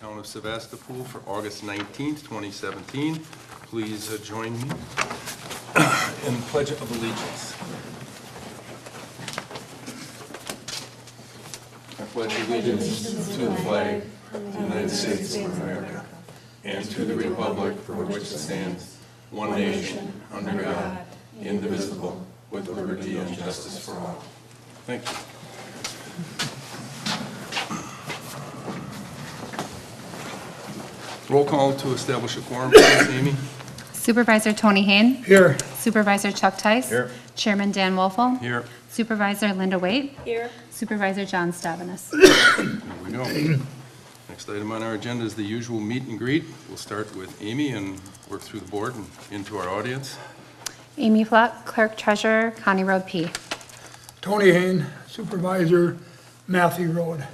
Town of Sevastopol for August 19th, 2017. Please join me in the Pledge of Allegiance. I pledge allegiance to the flag of the United States of America and to the republic for which it stands, one nation, under God, indivisible, with liberty and justice for all. Thank you. Roll call to establish a quorum, please, Amy. Supervisor Tony Hayne. Here. Supervisor Chuck Tice. Here. Chairman Dan Wolfel. Here. Supervisor Linda Waite. Here. Supervisor John Stabenus. There we go. Next item on our agenda is the usual meet and greet. We'll start with Amy and work through the board and into our audience. Amy Fluck, Clerk Treasurer, County Road P. Tony Hayne, Supervisor, Matthew Road.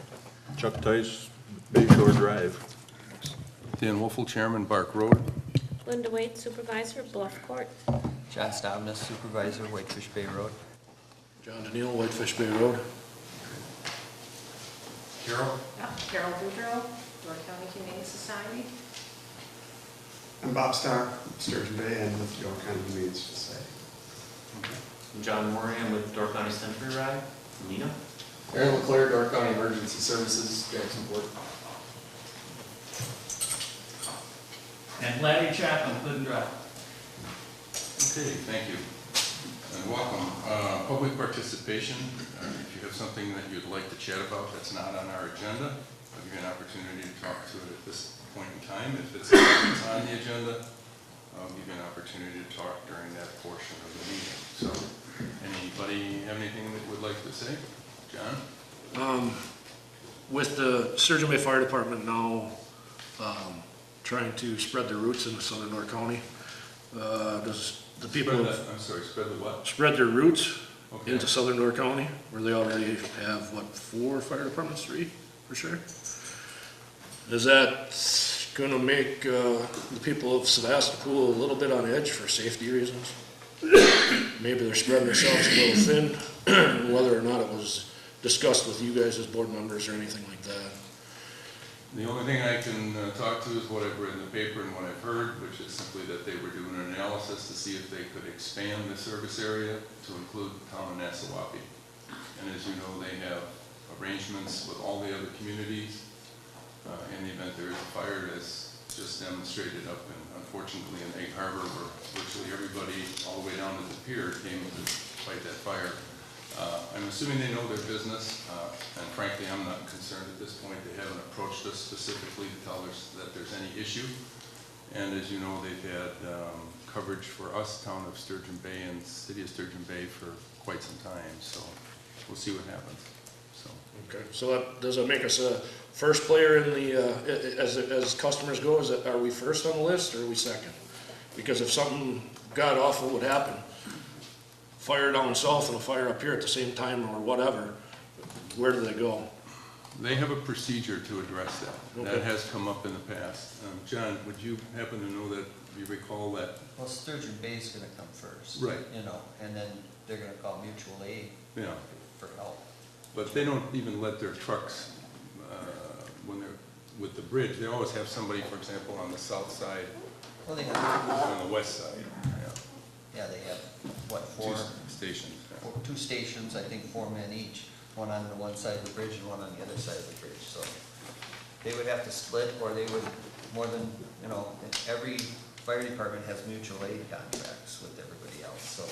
Chuck Tice, Bay Shore Drive. Dan Wolfel, Chairman, Bark Road. Linda Waite, Supervisor, Bluff Court. John Stabenus, Supervisor, Whitefish Bay Road. John Daniel, Whitefish Bay Road. Carol. Carol Boudreau, York County Humane Society. I'm Bob Starr, Sturgeon Bay, and with York County Humane Society. I'm John Murray, I'm with Door County Century Ride, Lena. Aaron LeClaire, Door County Emergency Services, Jacksonport. And Larry Chapman, Clinton Drive. Okay, thank you. And welcome. Public participation. If you have something that you'd like to chat about that's not on our agenda, I'll give you an opportunity to talk to it at this point in time. If it's on the agenda, I'll give you an opportunity to talk during that portion of the meeting. So, anybody have anything that would like to say? John? With the Sturgeon Bay Fire Department now trying to spread their roots into southern North County, does the people Spread the what? spread their roots Okay. into southern North County, where they already have, what, 4 fire departments, 3 for sure? Is that gonna make the people of Sevastopol a little bit on edge for safety reasons? Maybe they're spreading themselves a little thin, whether or not it was discussed with you guys as board members or anything like that. The only thing I can talk to is what I've read in the paper and what I've heard, which is simply that they were doing an analysis to see if they could expand the service area to include the town of Nassawapi. And as you know, they have arrangements with all the other communities in the event there is a fire, as just demonstrated up in, unfortunately, in Egg Harbor, where virtually everybody all the way down to the pier came to fight that fire. I'm assuming they know their business, and frankly, I'm not concerned at this point. They haven't approached us specifically to tell us that there's any issue. And as you know, they've had coverage for us, town of Sturgeon Bay and city of Sturgeon Bay, for quite some time. So we'll see what happens. So. Okay, so that, does it make us a first player in the, as customers go, are we first on the list or are we second? Because if something god awful would happen, fire down south and a fire up here at the same time or whatever, where do they go? They have a procedure to address that. Okay. That has come up in the past. John, would you happen to know that, you recall that? Well, Sturgeon Bay's gonna come first. Right. You know, and then they're gonna call mutual aid Yeah, for help. but they don't even let their trucks, when they're with the bridge, they always have somebody, for example, on the south side, Well, they have, on the west side. yeah, they have, what, 4? 2 stations. Yeah. 2 stations, I think 4 men each, one on the one side of the bridge and one on the other side of the bridge, so they would have to split, or they would, more than, you know, every fire department has mutual aid contracts with everybody else, so.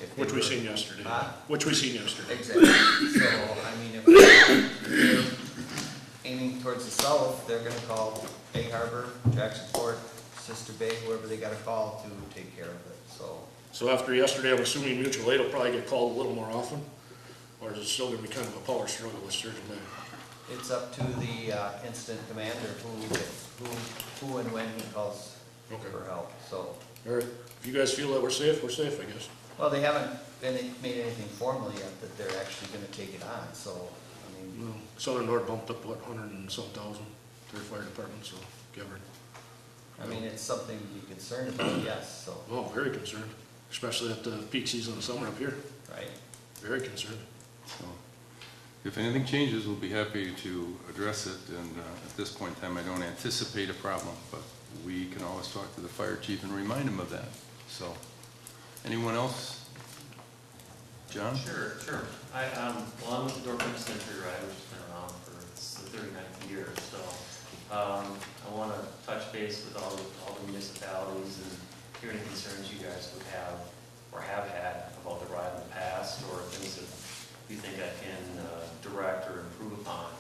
If they Which we were- seen yesterday. Huh? Which we seen yesterday. Exactly, so, I mean, if they're aiming towards the south, they're gonna call Egg Harbor, Jacksonport, Sister Bay, whoever they gotta call to take care of it, so. So after yesterday, I'm assuming mutual aid will probably get called a little more often? Or is it still gonna be kind of a power struggle with Sturgeon Bay? It's up to the incident commander who and when he calls for help, so. All right, if you guys feel that we're safe, I guess. Well, they haven't made anything formally yet that they're actually gonna take it on, so, I mean. Well, Southern North bumped up, what, 100 and some thousand, their fire department, so give her. I mean, it's something to be concerned about, yes, so, Oh, very concerned, especially at the peak season of summer up here. right. Very concerned. So, if anything changes, we'll be happy to address it, and at this point in time, I don't anticipate a problem, but we can always talk to the fire chief and remind him of that. So, anyone else? John? Sure. Well, I'm with the Dork Century Ride, which has been around for, it's the 39th year, so, I want to touch base with all the municipalities and hear any concerns you guys would have or have had about the ride in the past, or things that you think I can direct or improve upon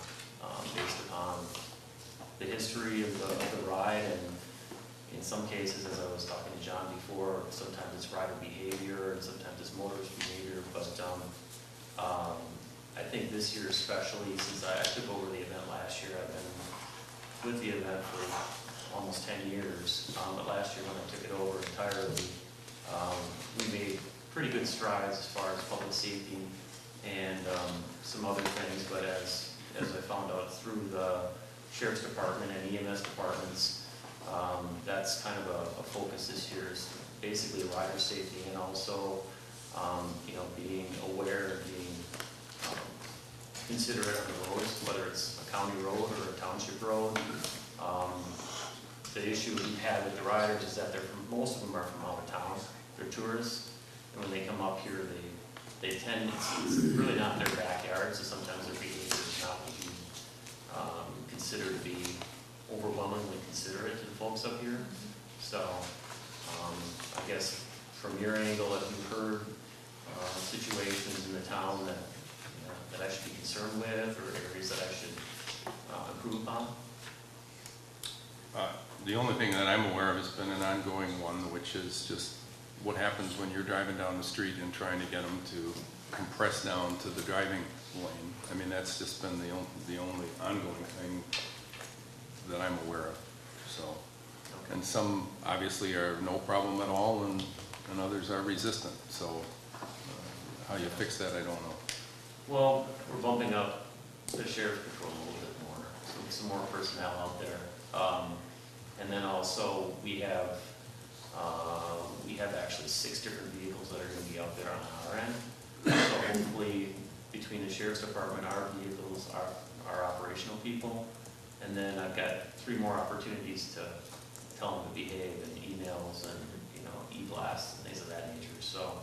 based upon the history of the ride, and in some cases, as I was talking to John before, sometimes it's rider behavior and sometimes it's motorist behavior, but I think this year especially, since I took over the event last year, I've been with the event for almost 10 years, but last year when I took it over entirely, we made pretty good strides as far as public safety and some other things, but as I found out through the sheriff's department and EMS departments, that's kind of a focus this year, is basically rider safety, and also being aware and being considerate of the roads, whether it's a county road or a township road. The issue we had with the riders is that most of them are from out of town. They're tourists, and when they come up here, they tend, it's really not their backyard, so sometimes their behavior is not what you consider to be overwhelmingly considerate to the folks up here. So I guess from your angle, have you heard situations in the town that that I should be concerned with, or areas that I should improve upon? The only thing that I'm aware of has been an ongoing one, which is just what happens when you're driving down the street and trying to get them to compress down to the driving lane. I mean, that's just been the only ongoing thing that I'm aware of. So, and some obviously are no problem at all, and others are resistant. So, how you fix that, I don't know. Well, we're bumping up the sheriff's patrol a little bit more, some more personnel out there. And then also we have actually 6 different vehicles that are going to be out there on our end. So hopefully between the sheriff's department, our vehicles, our operational people, and then I've got 3 more opportunities to tell them to behave in emails and e-blasts and things of that nature. So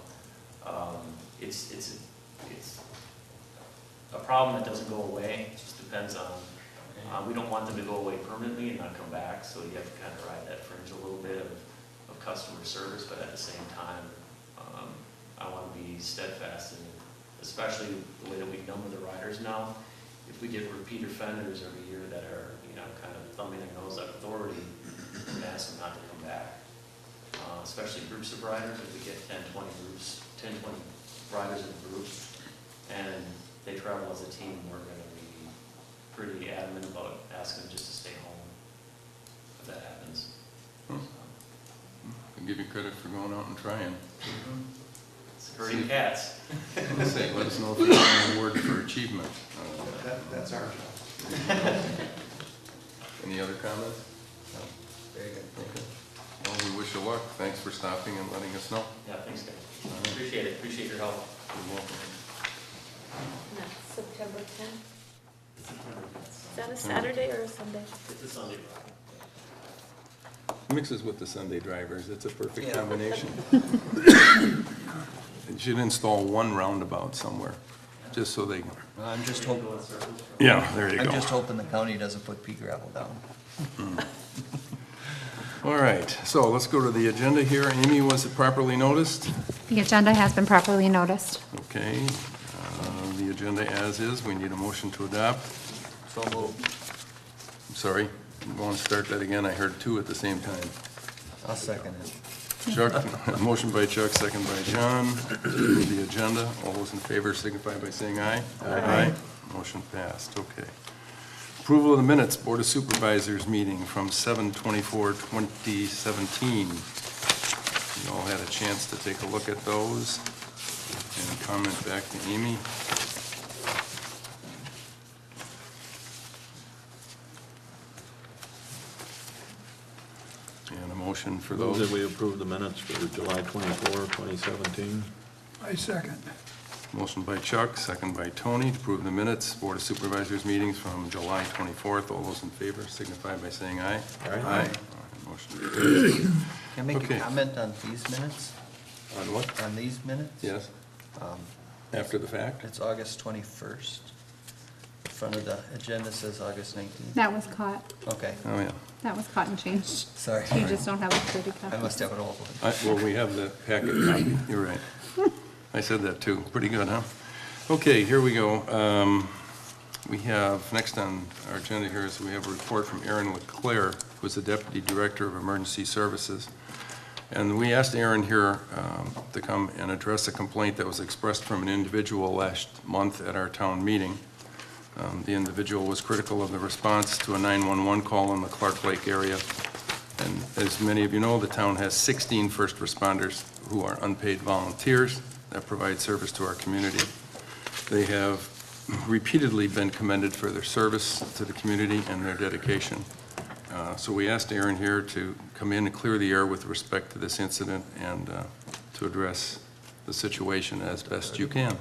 it's a problem that doesn't go away. It just depends on. We don't want them to go away permanently and not come back, so you have to kind of ride that fringe a little bit of customer service, but at the same time, I want to be steadfast, and especially the way that we number the riders now. If we get repeat offenders every year that are, kind of thumbing their nose at authority, and ask them not to come back. Especially groups of riders, if we get 10, 20 riders in a group, and they travel as a team, we're going to be pretty adamant about asking them just to stay home if that happens. I'll give you credit for going out and trying. It's herding cats. Let's say, let us know if there's an award for achievement. That's our job. Any other comments? No. Very good. Okay. Well, we wish you luck. Thanks for stopping and letting us know. Yeah, thanks, guys. Appreciate it. Appreciate your help. You're welcome. That's September 10th. Is that a Saturday or a Sunday? It's a Sunday ride. Mixes with the Sunday drivers. It's a perfect Yeah. combination. You should install one roundabout somewhere, just so they can. I'm just hoping. Yeah, there you I'm go. just hoping the county doesn't put pea gravel down. All right, so let's go to the agenda here. Amy, was it properly noticed? The agenda has been properly noticed. Okay, the agenda as is. We need a motion to adopt. So moved. I'm sorry, you want to start that again? I heard 2 at the same time. I'll second it. Chuck, motion by Chuck, second by John. The agenda, all those in favor signify by saying aye. Aye. Motion passed, okay. Approval of the minutes, Board of Supervisors meeting from 7/24/2017. You all had a chance to take a look at those and comment back to Amy. And a motion for Move those. that we approve the minutes for July 24, 2017. I second. Motion by Chuck, second by Tony, to approve the minutes, Board of Supervisors meetings from July 24th. All those in favor signify by saying aye. Aye. Motion carries. Can I make Okay. a comment on these minutes? On what? On these minutes? Yes, Um, after the fact? It's August 21st. In front of the agenda says August 19th. That was caught. Okay, Oh, yeah. That was caught and changed. sorry. You just don't have a clear copy. I must have an old one. Well, we have the packet copy. You're right. I said that too. Pretty good, huh? Okay, here we go. We have, next on our agenda here is we have a report from Aaron Leclerc, who is the Deputy Director of Emergency Services. And we asked Aaron here to come and address a complaint that was expressed from an individual last month at our town meeting. The individual was critical of the response to a 911 call in the Clark Lake area. And as many of you know, the town has 16 first responders who are unpaid volunteers that provide service to our community. They have repeatedly been commended for their service to the community and their dedication. So we asked Aaron here to come in and clear the air with respect to this incident and to address the situation as best you can.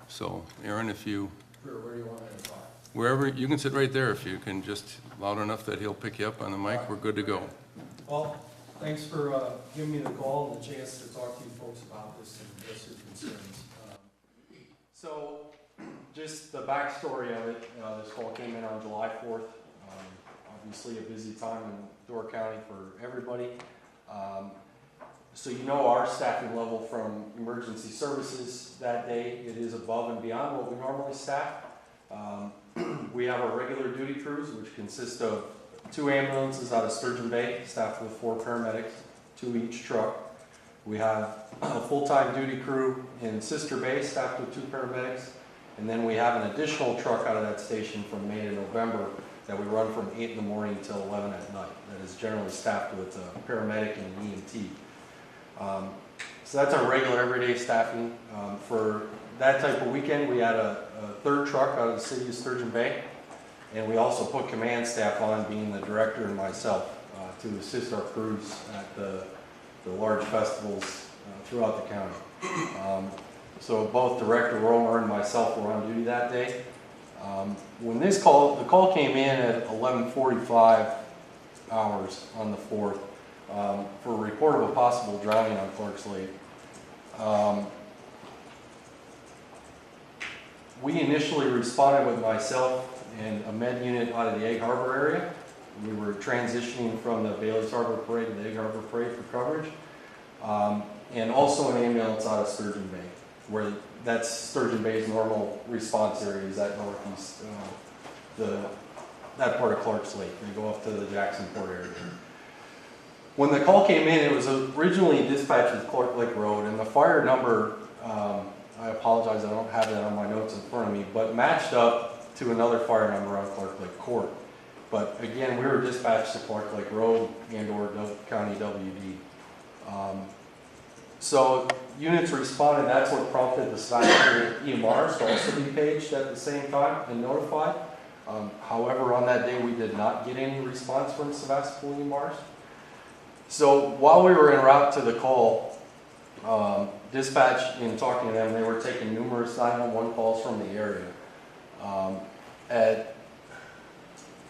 So Aaron, if you... Where do you want me to talk? Wherever, you can sit right there. If you can just loud enough that he'll pick you up on the mic, we're good to go. Well, thanks for giving me the call and the chance to talk to you folks about this and address your concerns. So, just the backstory of it, this call came in on July 4th. Obviously a busy time in Door County for everybody. So you know our staffing level from emergency services that day, it is above and beyond what we normally staff. We have our regular duty crews, which consist of 2 ambulances out of Sturgeon Bay, staffed with 4 paramedics, 2 each truck. We have a full-time duty crew in Sister Bay, staffed with 2 paramedics. And then we have an additional truck out of that station from May to November that we run from 8 in the morning till 11 at night. That is generally staffed with a paramedic and an EMT. So that's our regular everyday staffing. For that type of weekend, we had a 3rd truck out of the city of Sturgeon Bay. And we also put command staff on, being the director and myself, to assist our crews at the large festivals throughout the county. So both Director Romer and myself were on duty that day. When the call came in at 11:45 hours on the 4th for a report of a possible drowning on Clark's Lake. We initially responded with myself and a med unit out of the Egg Harbor area. We were transitioning from the Bailey's Harbor Parade to the Egg Harbor Parade for coverage. And also an ambulance out of Sturgeon Bay, where that's Sturgeon Bay's normal response area, is that northeast, that part of Clark's Lake. They go up to the Jacksonport area. When the call came in, it was originally dispatched with Clark Lake Road, and the fire number, I apologize, I don't have that on my notes in front of me, but matched up to another fire number on Clark Lake Court. But again, we were dispatched to Clark Lake Road and or County WD. So units responded. That's what prompted the Sevastopol EMRs to also be paged at the same time and notified. However, on that day, we did not get any response from Sevastopol EMRs. So while we were en route to the call, dispatch, in talking to them, they were taking numerous 911 calls from the area.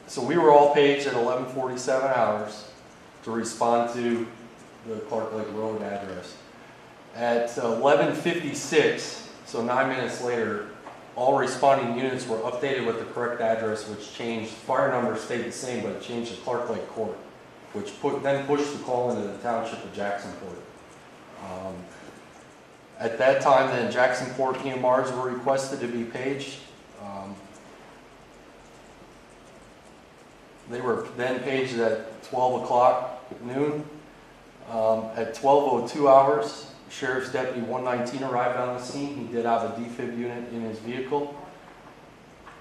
So we were all paged at 11:47 hours to respond to the Clark Lake Road address. At 11:56, so 9 minutes later, all responding units were updated with the correct address, which changed. Fire number stayed the same, but it changed to Clark Lake Court, which then pushed the call into the township of Jacksonport. At that time, then Jacksonport EMRs were requested to be paged. They were then paged at 12 o'clock noon. At 12:02 hours, Sheriff's Deputy 119 arrived on the scene. He did have a defib unit in his vehicle.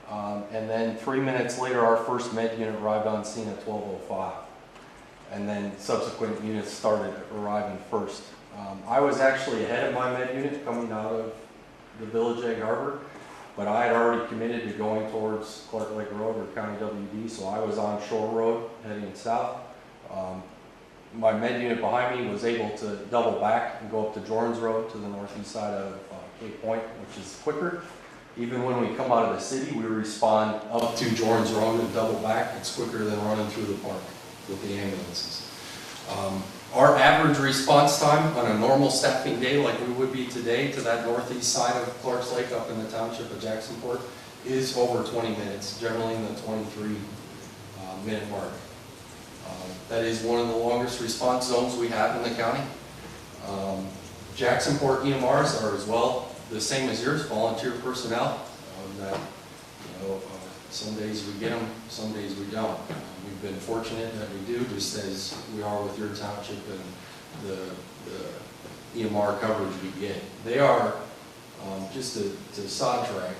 And then 3 minutes later, our first med unit arrived on scene at 12:05. And then subsequent units started arriving first. I was actually ahead of my med unit coming out of the Village Egg Harbor, but I had already committed to going towards Clark Lake Road or County WD, so I was on Shore Road heading south. My med unit behind me was able to double back and go up to Jorns Road to the northeast side of Cape Point, which is quicker. Even when we come out of the city, we respond up to Jordan's Road and double back. It's quicker than running through the park with the ambulances. Our average response time on a normal staffing day, like we would be today, to that northeast side of Clark's Lake up in the township of Jacksonport, is over 20 minutes, generally in the 23-minute mark. That is one of the longest response zones we have in the county. Jacksonport EMRs are as well the same as yours, volunteer personnel. That some days we get them, some days we don't. We've been fortunate that we do, just as we are with your township and the EMR coverage we get. They are, just to sidetrack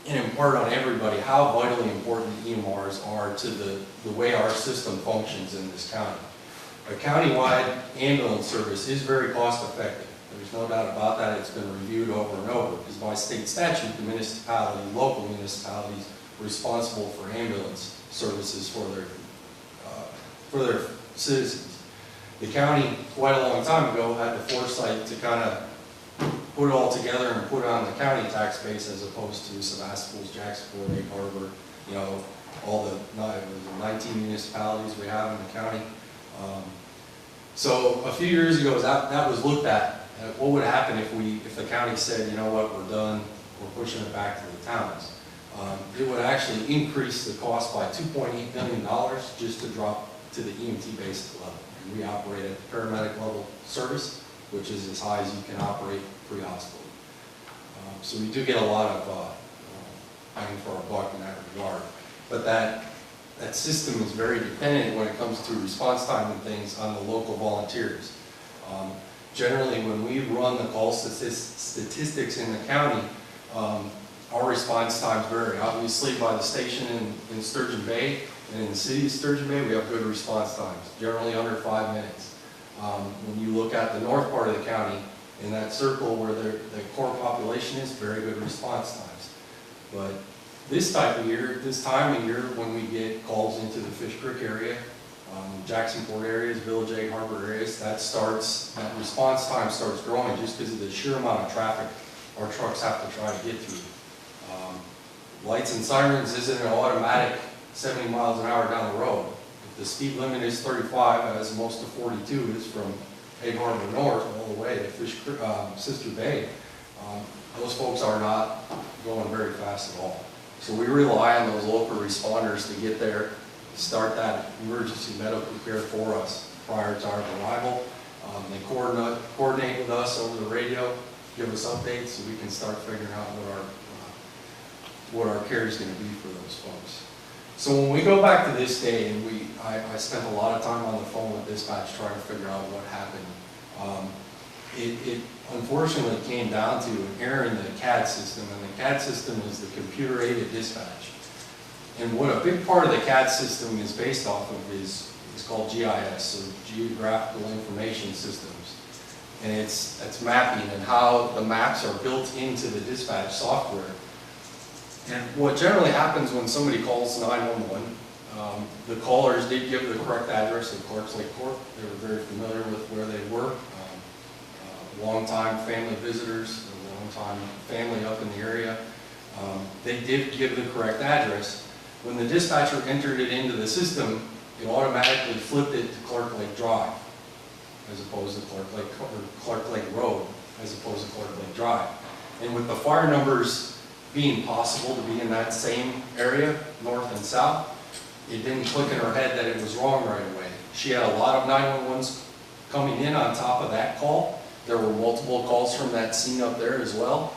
and impart on everybody how vitally important EMRs are to the way our system functions in this county. A countywide ambulance service is very cost effective. There's no doubt about that. It's been reviewed over and over, because by state statute, the municipality, local municipalities, responsible for ambulance services for their citizens. The county, quite a long time ago, had the foresight to kind of put it all together and put it on the county tax base, as opposed to Sevastopol, Jacksonport, Egg Harbor, all the 19 municipalities we have in the county. So a few years ago, that was looked at. What would happen if the county said, you know what, we're done, we're pushing it back to the towns? It would actually increase the cost by $2.8 million just to drop to the EMT basic level. And we operate at the paramedic level service, which is as high as you can operate pre-hospital. So we do get a lot of bang for our buck in that regard. But that system is very dependent when it comes to response time and things on the local volunteers. Generally, when we run the call statistics in the county, our response times vary. Obviously, by the station in Sturgeon Bay and in the city of Sturgeon Bay, we have good response times, generally under 5 minutes. When you look at the north part of the county, in that circle where the core population is, very good response times. But this time of year, when we get calls into the Fish Creek area, Jacksonport areas, Village Egg Harbor areas, that response time starts growing just because of the sheer amount of traffic our trucks have to try to get through. Lights and sirens isn't an automatic 70 miles an hour down the road. If the speed limit is 35, as most of 42 is from Egg Harbor North all the way to Sister Bay, those folks are not going very fast at all. So we rely on those local responders to get there, start that emergency medical care for us prior to our arrival. They coordinate with us over the radio, give us updates so we can start figuring out what our care is going to be for those folks. So when we go back to this day, and I spent a lot of time on the phone with dispatch trying to figure out what happened. It unfortunately came down to an error in the CAD system, and the CAD system is the computer-aided dispatch. And what a big part of the CAD system is based off of is called GIS, so Geographical Information Systems. And it's mapping and how the maps are built into the dispatch software. And what generally happens when somebody calls 911, the callers did give the correct address of Clark's Lake Court. They were very familiar with where they were. Long-time family visitors, a long-time family up in the area. They did give the correct address. When the dispatcher entered it into the system, it automatically flipped it to Clark Lake Drive, as opposed to Clark Lake Road, as opposed to Clark Lake Drive. And with the fire numbers being possible to be in that same area, north and south, it didn't click in her head that it was wrong right away. She had a lot of 911s coming in on top of that call. There were multiple calls from that scene up there as well.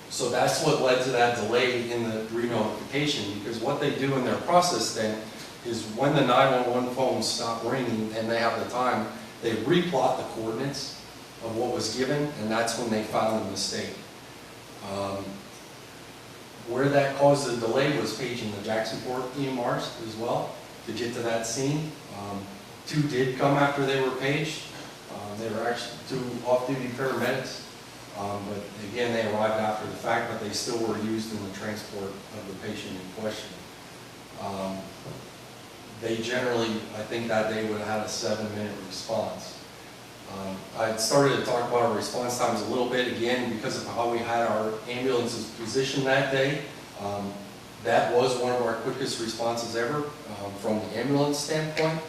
So that's what led to that delay in the re-notification, because what they do in their process then is when the 911 phones stop ringing and they have the time, they replot the coordinates of what was given, and that's when they found the mistake. Where that caused the delay was paging the Jacksonport EMRs as well to get to that scene. 2 did come after they were paged. They were actually 2 off-duty paramedics. But again, they arrived after the fact, but they still were used in the transport of the patient in question. They generally, I think that day would have had a 7-minute response. I started to talk about our response times a little bit, again, because of how we had our ambulances positioned that day. That was one of our quickest responses ever from the ambulance standpoint.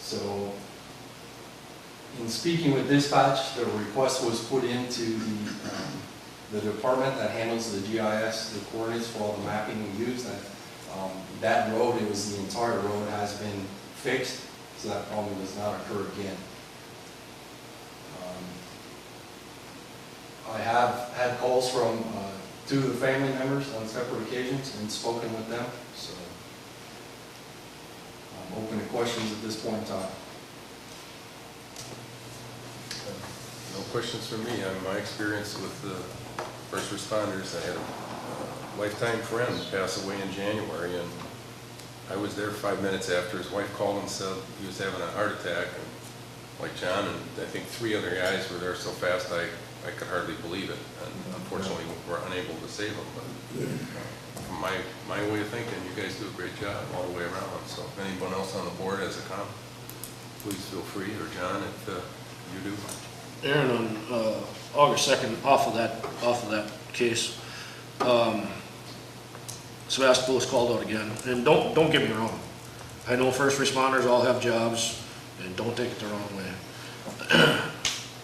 So in speaking with dispatch, the request was put into the department that handles the GIS, the coordinates for all the mapping we use. That road, it was the entire road, has been fixed, so that problem does not occur again. I have had calls from 2 of the family members on separate occasions and spoken with them, so I'm open to questions at this point in time. No questions from me. On my experience with the first responders, I had a lifetime friend pass away in January, and I was there 5 minutes after. His wife called and said he was having a heart attack, and like John and I think 3 other guys were there so fast I could hardly believe it, and unfortunately we were unable to save him. But from my way of thinking, you guys do a great job all the way around. So if anyone else on the board has a comment, please feel free, or John, if you do. Aaron, on August 2nd, off of that case, Sevastopol was called out again, and don't get me wrong, I know first responders all have jobs, and don't take it the wrong way.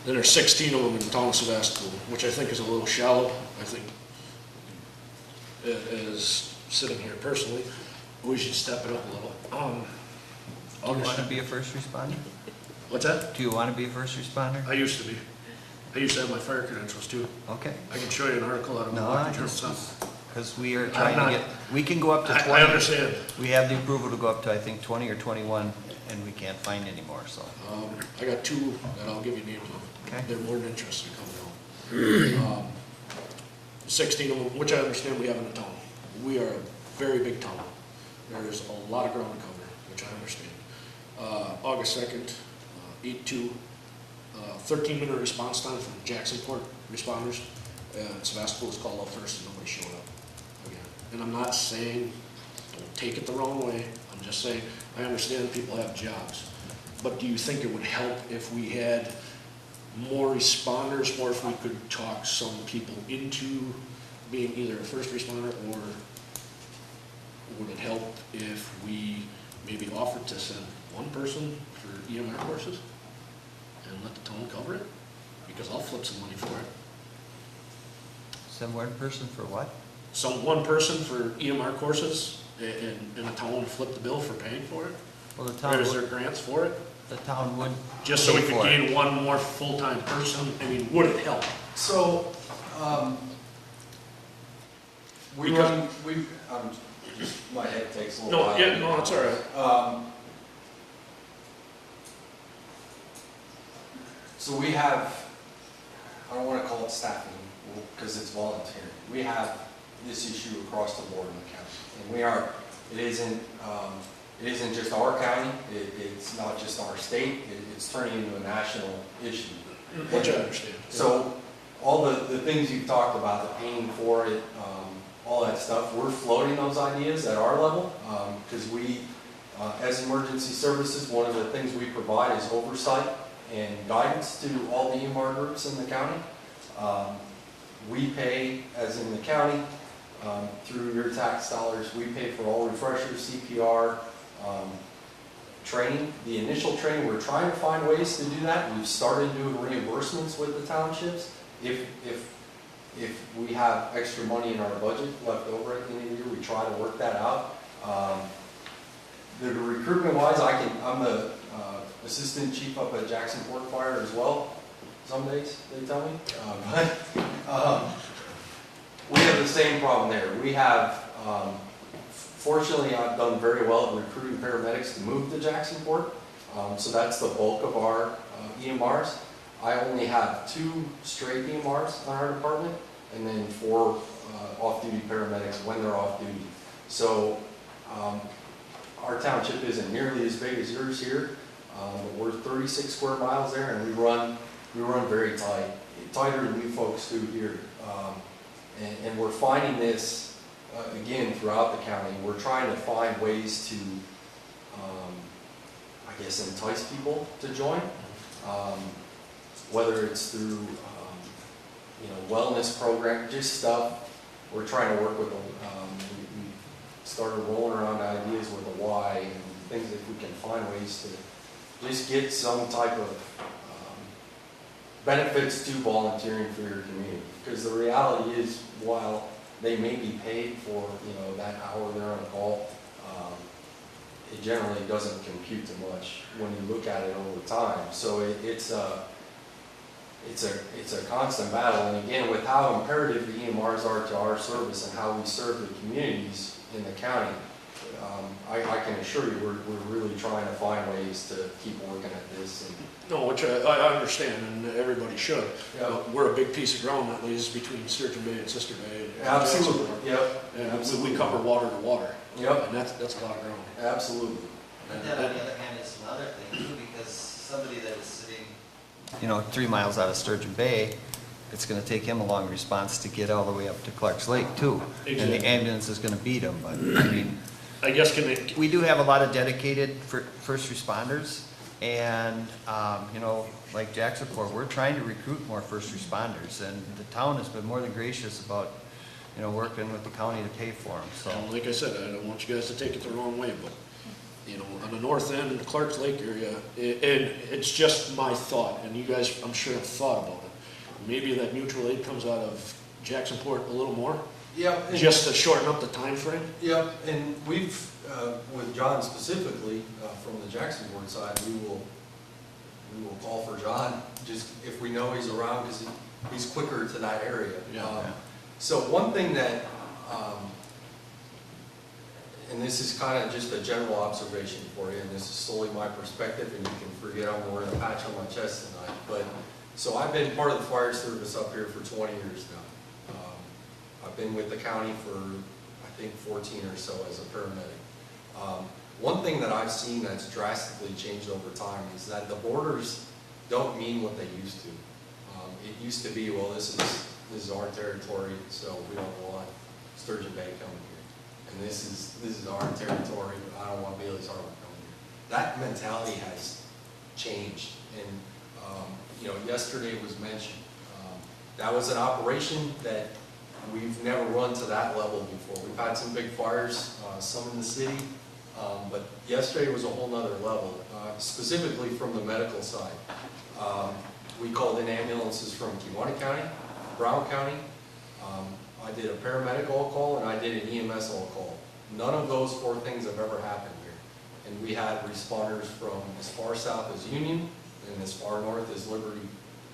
Then there's 16 of them in the town of Sevastopol, which I think is a little shallow. I think, as sitting here personally, we should step it up a little. Do you want to be a first responder? What's that? Do you want to be a first responder? I used to be. I used to have my fire credentials too. Okay. I can show you an article out of No, my I journal. because we are trying to get, we can go up to 20. I understand. We have the approval to go up to, I think, 20 or 21, and we can't find any more, so. I got 2 that I'll give you names of. Okay. They're more than interested in coming out. 16 of them, which I understand we have in the town. We are a very big town. There's a lot of ground to cover, which I understand. August 2nd, 8-2, 13-minute response time from Jacksonport responders. And Sevastopol was called out first and nobody showed up again. And I'm not saying, don't take it the wrong way. I'm just saying, I understand people have jobs. But do you think it would help if we had more responders, or if we could talk some people into being either a first responder, or would it help if we maybe offered to send one person for EMR courses and let the town cover it? Because I'll flip some money for it. Send one person for what? One person for EMR courses, and the town would flip the bill for paying for it? Well, the Or town is there would, grants for it? the town would. Just so we pay could for it. gain one more full-time person? I mean, would it help? So, just, my head takes a little No, while. yeah, no, it's all right. So we have, I don't want to call it staffing, because it's voluntary. We have this issue across the board in the county. And it isn't just our county, it's not just our state, it's turning into a national issue. Which I understand. So all the things you've talked about, the paying for it, all that stuff, we're floating those ideas at our level, because we, as emergency services, one of the things we provide is oversight and guidance to all the EMR groups in the county. We pay, as in the county, through your tax dollars, we pay for all refreshers, CPR, training. The initial training, we're trying to find ways to do that. We've started doing reimbursements with the townships. If we have extra money in our budget left over at the end of the year, we try to work that out. The recruitment wise, I'm the assistant chief up at Jacksonport Fire as well. Some days, they tell me. We have the same problem there. We have, fortunately, I've done very well at recruiting paramedics to move to Jacksonport. So that's the bulk of our EMRs. I only have 2 straight EMRs on our department, and then 4 off-duty paramedics when they're off duty. So our township isn't nearly as big as yours here. But we're 36 square miles there, and we run very tight, tighter than you folks do here. And we're finding this again throughout the county. We're trying to find ways to I guess, entice people to join. Whether it's through, wellness program, just stuff we're trying to work with them. We started rolling around ideas with a why and things if we can find ways to just get some type of benefits to volunteering for your community. Because the reality is, while they may be paid for, that hour they're on a call, it generally doesn't compute too much when you look at it over time. So it's a constant battle. And again, with how imperative the EMRs are to our service and how we serve the communities in the county, I can assure you we're really trying to find ways to keep working at this. And No, which I understand, and everybody should. Yeah. We're a big piece of ground that lays between Sturgeon Bay and Sister Bay. And Absolutely, Jacksonport. yep. And Absolutely. we cover water to water. Yep. And that's a lot of ground. Absolutely. But then on the other hand, it's another thing too, because somebody that is sitting, 3 miles out of Sturgeon Bay, it's gonna take him a long response to get all the way up to Clark's Lake too. And Exactly. the ambulance is gonna beat him, but, I guess can they, we do have a lot of dedicated first responders, and, like Jacksonport, we're trying to recruit more first responders, and the town has been more than gracious about, working with the county to pay for them, so. like I said, I don't want you guys to take it the wrong way, but, on the north end, the Clark's Lake area, and it's just my thought, and you guys, I'm sure, have thought about it. Maybe that mutual aid comes out of Jacksonport a little more, Yep. just to shorten up the time frame. Yep, and we've, with John specifically, from the Jacksonport side, we will call for John, just if we know he's around, because he's quicker to that area. Yeah. So one thing that, and this is kind of just a general observation for you, and this is solely my perspective, and you can forget I'm wearing a patch on my chest tonight, but, so I've been part of the fire service up here for 20 years now. I've been with the county for, I think, 14 or so as a paramedic. One thing that I've seen that's drastically changed over time is that the borders don't mean what they used to. It used to be, well, this is our territory, so we don't want Sturgeon Bay coming here. And this is our territory, but I don't want Bailey's Harbor coming here. That mentality has changed, and yesterday was mentioned. That was an operation that we've never run to that level before. We've had some big fires, some in the city, but yesterday was a whole nother level, specifically from the medical side. We called in ambulances from Kewaunee County, Brown County. I did a paramedic all-call, and I did an EMS all-call. None of those 4 things have ever happened here. And we had responders from as far south as Union and as far north as Liberty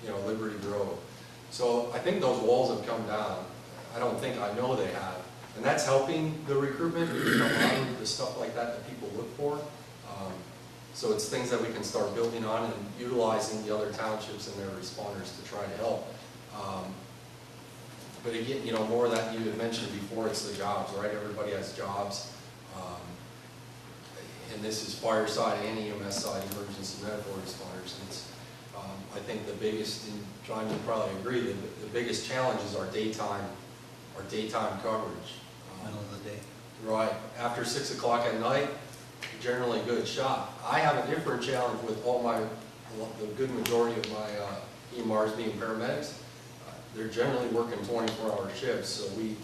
Grove. So I think those walls have come down. I know they have. And that's helping the recruitment, a lot of the stuff like that people look for. So it's things that we can start building on and utilizing the other townships and their responders to try to help. But again, more of that you had mentioned before, it's the jobs, right? Everybody has jobs. And this is fire side and EMS side, emergency medical responders. And it's, I think the biggest, and John, you probably agree, the biggest challenge is our daytime coverage. Middle of the day. Right, after 6 o'clock at night, generally good shot. I have a different challenge with the good majority of my EMRs being paramedics. They're generally working 24-hour shifts, so we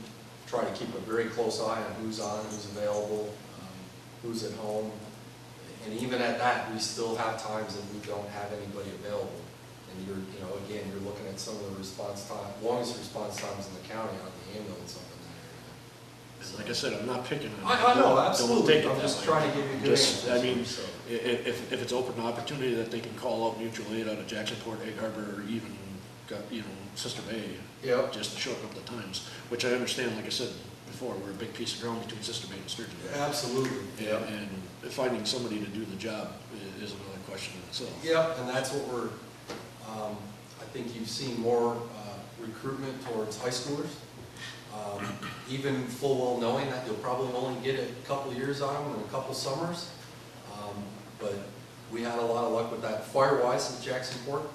try to keep a very close eye on who's available, who's at home. And even at that, we still have times that we don't have anybody available. And you're looking at some of the longest response times in the county on the ambulance up in that area. Like I said, I'm not picking on. I know, Don't absolutely. take it I'm that just way. trying to give you good Just, answers. I mean, So, if it's open opportunity that they can call out mutual aid out of Jacksonport, Egg Harbor, or even, Sister Bay, Yep. just to shorten up the times, which I understand, like I said before, we're a big piece of ground between Sister Bay and Sturgeon Bay. Absolutely. Yep. And finding somebody to do the job is another question in itself. Yep, and that's what we're, I think you've seen more recruitment towards high schoolers. Even full well knowing that you'll probably only get a couple of years on them and a couple summers. But we had a lot of luck with that. Fire-wise in Jacksonport,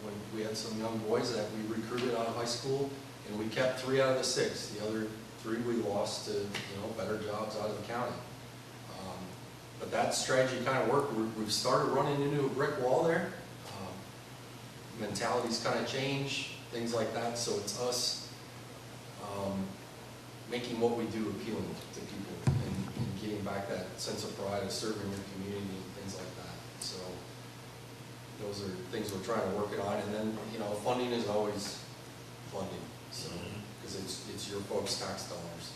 when we had some young boys that we recruited out of high school, and we kept 3 out of the 6. The other 3 we lost to, better jobs out of the county. But that strategy kind of worked. We've started running into a brick wall there. Mentalities kind of change, things like that, so it's us making what we do appealing to people and getting back that sense of pride of serving your community and things like that. So those are things we're trying to work it on, and then, you know, funding is always funding, so, because it's your folks' tax dollars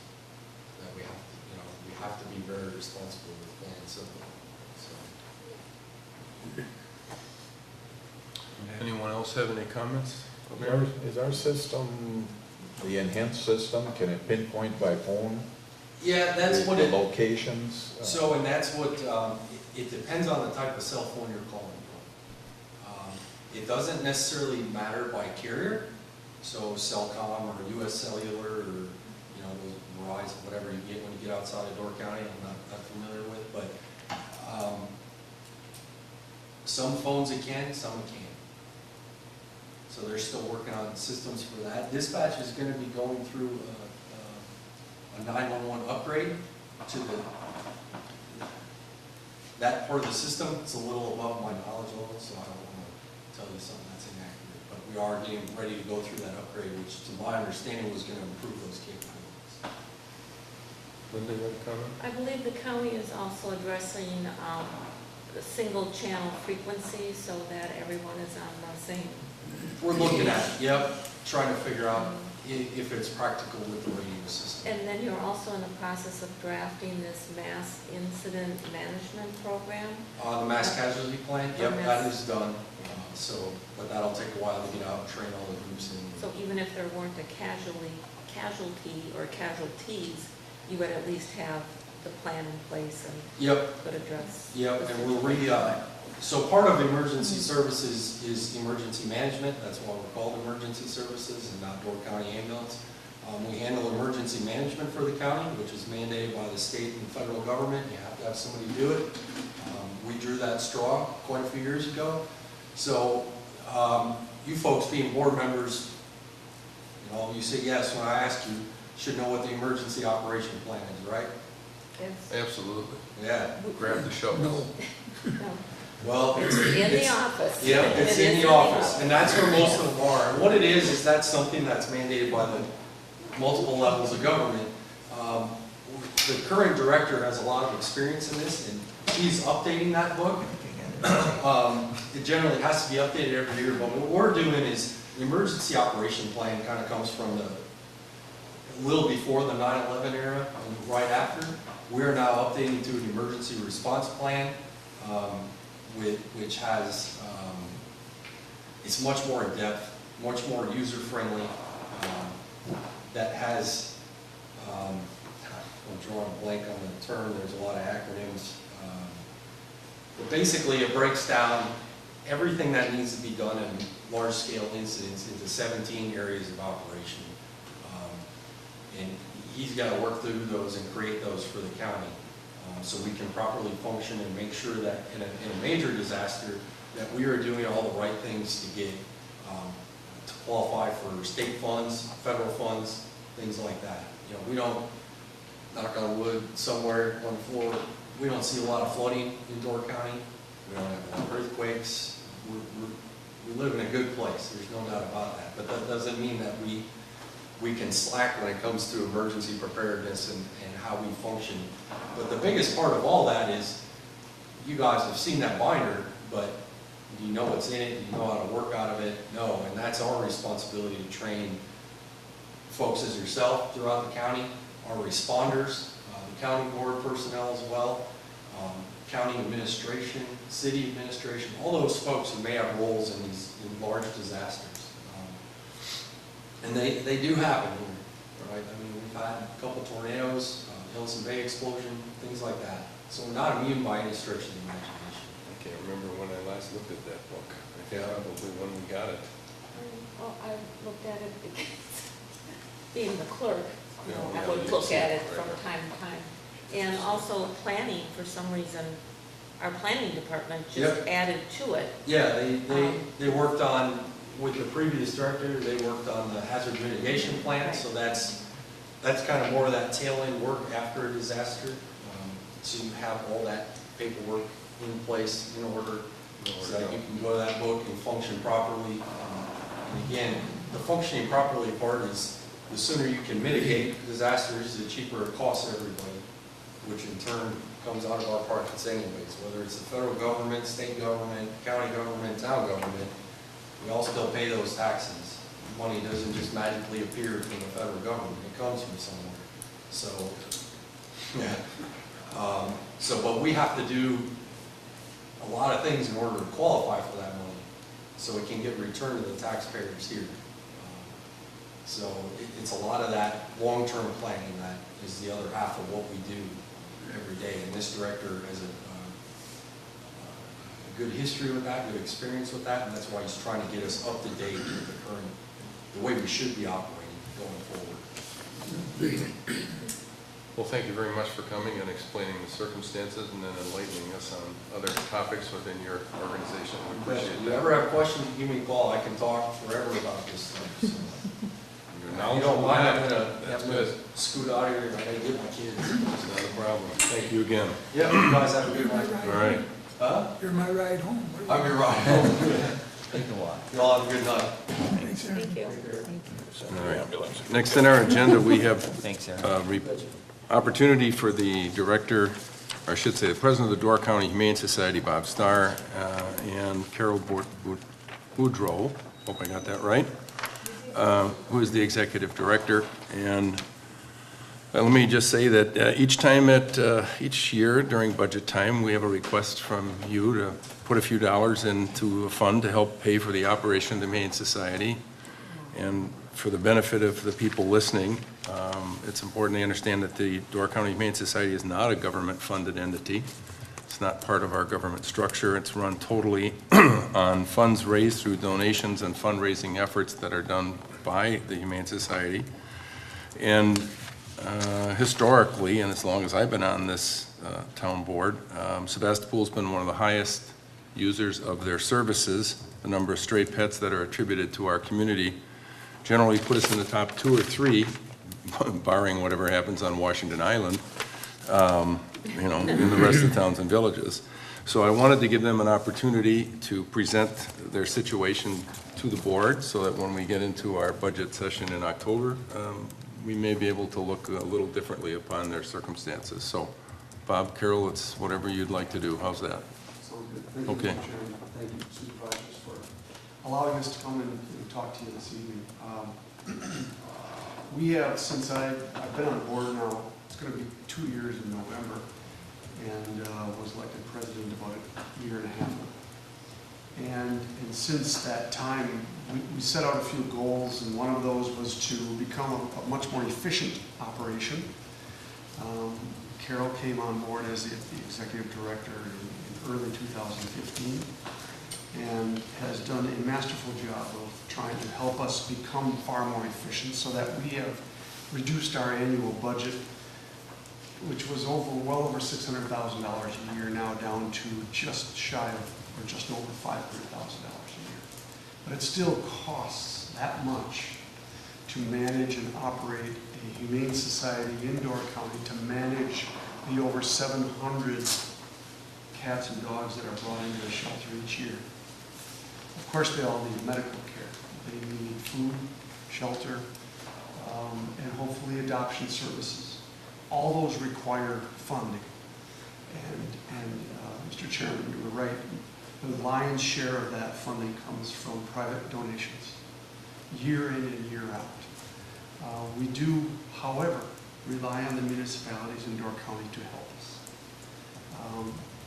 that we have to, you know, we have to be very responsible with planning simple, so. Anyone else have any comments? Is our system, the enhanced system, can it pinpoint by phone? Yeah, that's what the it, locations? so, and that's what, it depends on the type of cell phone you're calling from. It doesn't necessarily matter by carrier, so Cellcom or US Cellular or, you know, those Verizon, whatever you get when you get outside of Door County, I'm not that familiar with, but, some phones it can, some it can't. So they're still working on systems for that. Dispatch is gonna be going through a 911 upgrade to that part of the system. It's a little above my knowledge level, so I don't wanna tell you something that's inaccurate. But we are getting ready to go through that upgrade, which to my understanding was gonna improve those capabilities. Linda, you have a comment? I believe the county is also addressing the single channel frequency so that everyone is on the same. We're looking at it, yep, trying to figure out if it's practical with the radio system. And then you're also in the process of drafting this mass incident management program. The mass casualty plan, The yep, mass- that is done. So, but that'll take a while to get out and train all the groups in. So even if there weren't a casualty or casualties, you would at least have the plan in place and Yep, could address. yep, and we'll so part of emergency services is emergency management. That's why we're called emergency services and not Door County Ambulance. We handle emergency management for the county, which is mandated by the state and federal government. You have to have somebody do it. We drew that straw quite a few years ago. So you folks being board members, you know, you say yes when I ask you, should know what the emergency operation plan is, right? Yes. Absolutely. Yeah. Grab the shovel. No. No. Well, In the office. Yeah, it's It in is the office, and that's where most of them are. And what it is that's something that's mandated by the multiple levels of government. The current director has a lot of experience in this, and he's updating that book. It generally has to be updated every year, but what we're doing is the emergency operation plan kind of comes from a little before the 9/11 era and right after. We are now updating to an emergency response plan, which has, it's much more in depth, much more user friendly, that has, I'm drawing a blank on the term, there's a lot of acronyms. But basically it breaks down everything that needs to be done in large scale incidents into 17 areas of operation. And he's got to work through those and create those for the county, so we can properly function and make sure that in a major disaster that we are doing all the right things to get to qualify for state funds, federal funds, things like that. You know, we don't, knock on wood, somewhere on the floor, we don't see a lot of flooding in Door County. We don't have a lot of earthquakes. We live in a good place. There's no doubt about that. But that doesn't mean that we can slack when it comes to emergency preparedness and how we function. But the biggest part of all that is, you guys have seen that binder, but do you know what's in it? Do you know how to work out of it? No, and that's our responsibility to train folks as yourself throughout the county, our responders, the county board personnel as well, county administration, city administration, all those folks who may have roles in large disasters. And they do happen here, right? I mean, we've had a couple tornadoes, Hills and Bay explosion, things like that. So we're not immune by any stretch of the imagination. I can't remember when I last looked at that book. I think probably when we got it. Well, I looked at it because, being the clerk, you know, Yeah, I would you've look seen at it, it from right. time to time. And also planning, for some reason, our planning department just Yep. added to it. Yeah, they worked on, with the previous director, they worked on the hazard mitigation plan, so that's kind of more of that tail end work after a disaster. So you have all that paperwork in place in order so that you can go to that boat and function properly. And again, the functioning properly part is the sooner you can mitigate disasters, the cheaper it costs everybody, which in turn comes out of our pockets anyways, whether it's the federal government, state government, county government, town government, we all still pay those taxes. Money doesn't just magically appear from the federal government, it comes from somewhere. So, yeah. But we have to do a lot of things in order to qualify for that money, so it can get returned to the taxpayers here. It's a lot of that long-term planning that is the other half of what we do every day. And this director has a good history with that, good experience with that, and that's why he's trying to get us up to date with the way we should be operating going forward. Well, thank you very much for coming and explaining the circumstances and then enlightening us on other topics within your organization. We If appreciate you that. ever have questions, give me a call. I can talk forever about this stuff. So. You're If you knowledgeable don't mind, enough. I'm gonna That's have good. to scoot out of here. I gotta get my kids. It's not a problem. Thank you again. Yeah, you guys have a good night. All right. Huh? You're my ride home. I'm your ride home. Take a walk. Y'all have a good night. Thanks, Aaron. Thank you. All right. Next on our agenda, we have Thanks, Aaron. opportunity for the director, or I should say the president of the Door County Humane Society, Bob Starr, and Carol Boudreau, hope I got that right, who is the executive director. And let me just say that each year during budget time, we have a request from you to put a few dollars into a fund to help pay for the operation of the Humane Society. And for the benefit of the people listening, it's important to understand that the Door County Humane Society is not a government-funded entity. It's not part of our government structure. It's run totally on funds raised through donations and fundraising efforts that are done by the Humane Society. And historically, and as long as I've been on this town board, Sevastopol's been one of the highest users of their services. The number of stray pets that are attributed to our community generally put us in the top 2 or 3, barring whatever happens on Washington Island, in the rest of the towns and villages. So I wanted to give them an opportunity to present their situation to the board so that when we get into our budget session in October, we may be able to look a little differently upon their circumstances. So, Bob, Carol, it's whatever you'd like to do. How's that? Sounds good. Thank you, Okay. Mr. Chairman. Thank you, Supervisors, for allowing us to come and talk to you this evening. We have, since I've been on board now, it's going to be 2 years in November, and was elected president about a year and a half ago. And since that time, we set out a few goals, and one of those was to become a much more efficient operation. Carol came on board as the executive director in early 2015, and has done a masterful job of trying to help us become far more efficient so that we have reduced our annual budget, which was well over $600,000 a year, now down to just shy of, or just over $500,000 a year. But it still costs that much to manage and operate a humane society in Door County, to manage the over 700 cats and dogs that are brought into the shelter each year. Of course, they all need medical care. They need food, shelter, and hopefully adoption services. All those require funding. And Mr. Chairman, you were right. The lion's share of that funding comes from private donations, year in and year out. We do, however, rely on the municipalities in Door County to help us.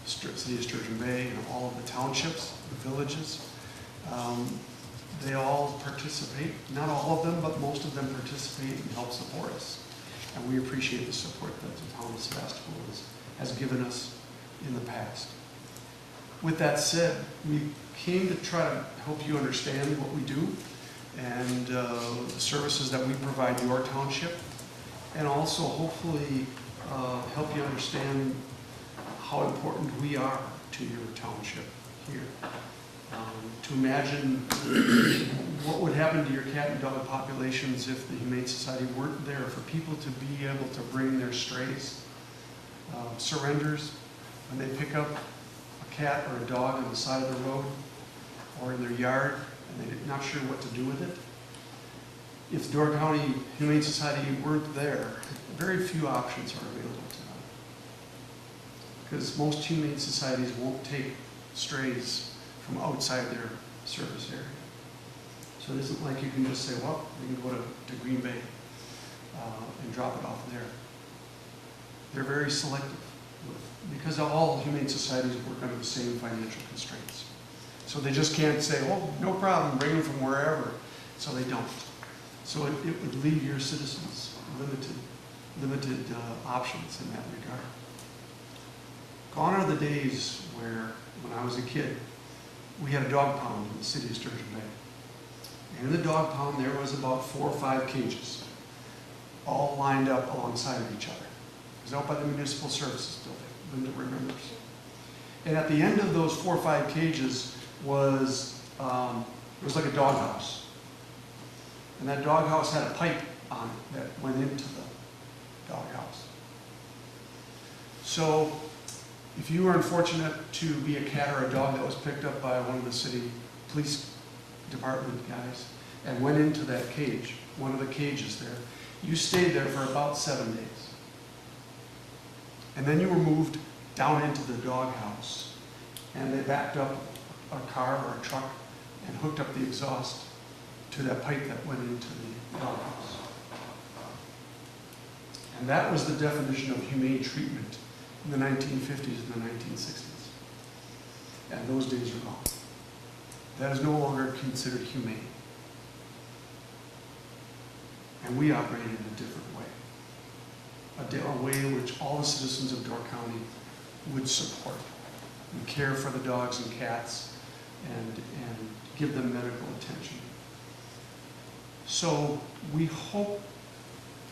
City of Sturgeon Bay and all of the townships, the villages, they all participate, not all of them, but most of them participate and help support us. And we appreciate the support that the town of Sevastopol has given us in the past. With that said, we came to try to help you understand what we do and the services that we provide your township, and also hopefully help you understand how important we are to your township here. To imagine what would happen to your cat and dog populations if the Humane Society weren't there, for people to be able to bring their strays, surrenders, when they pick up a cat or a dog on the side of the road or in their yard and they're not sure what to do with it, if Door County Humane Society weren't there, very few options are available to them. Because most humane societies won't take strays from outside their service area. So it isn't like you can just say, well, we can go to Green Bay and drop it off there. They're very selective because all humane societies work under the same financial constraints. So they just can't say, oh, no problem, bring them from wherever. So they don't. So it would leave your citizens limited options in that regard. Gone are the days where, when I was a kid, we had a dog pound in the city of Sturgeon Bay. And in the dog pound there was about 4 or 5 cages, all lined up alongside of each other. It was out by the Municipal Services Building, Linda remembers. And at the end of those 4 or 5 cages was, it was like a doghouse. And that doghouse had a pipe on it that went into the doghouse. So if you were unfortunate to be a cat or a dog that was picked up by one of the city police department guys and went into that cage, one of the cages there, you stayed there for about 7 days. And then you were moved down into the doghouse and they backed up a car or a truck and hooked up the exhaust to that pipe that went into the doghouse. And that was the definition of humane treatment in the 1950s and the 1960s. And those days are gone. That is no longer considered humane. And we operate in a different way. A way in which all the citizens of Door County would support and care for the dogs and cats and give them medical attention. So we hope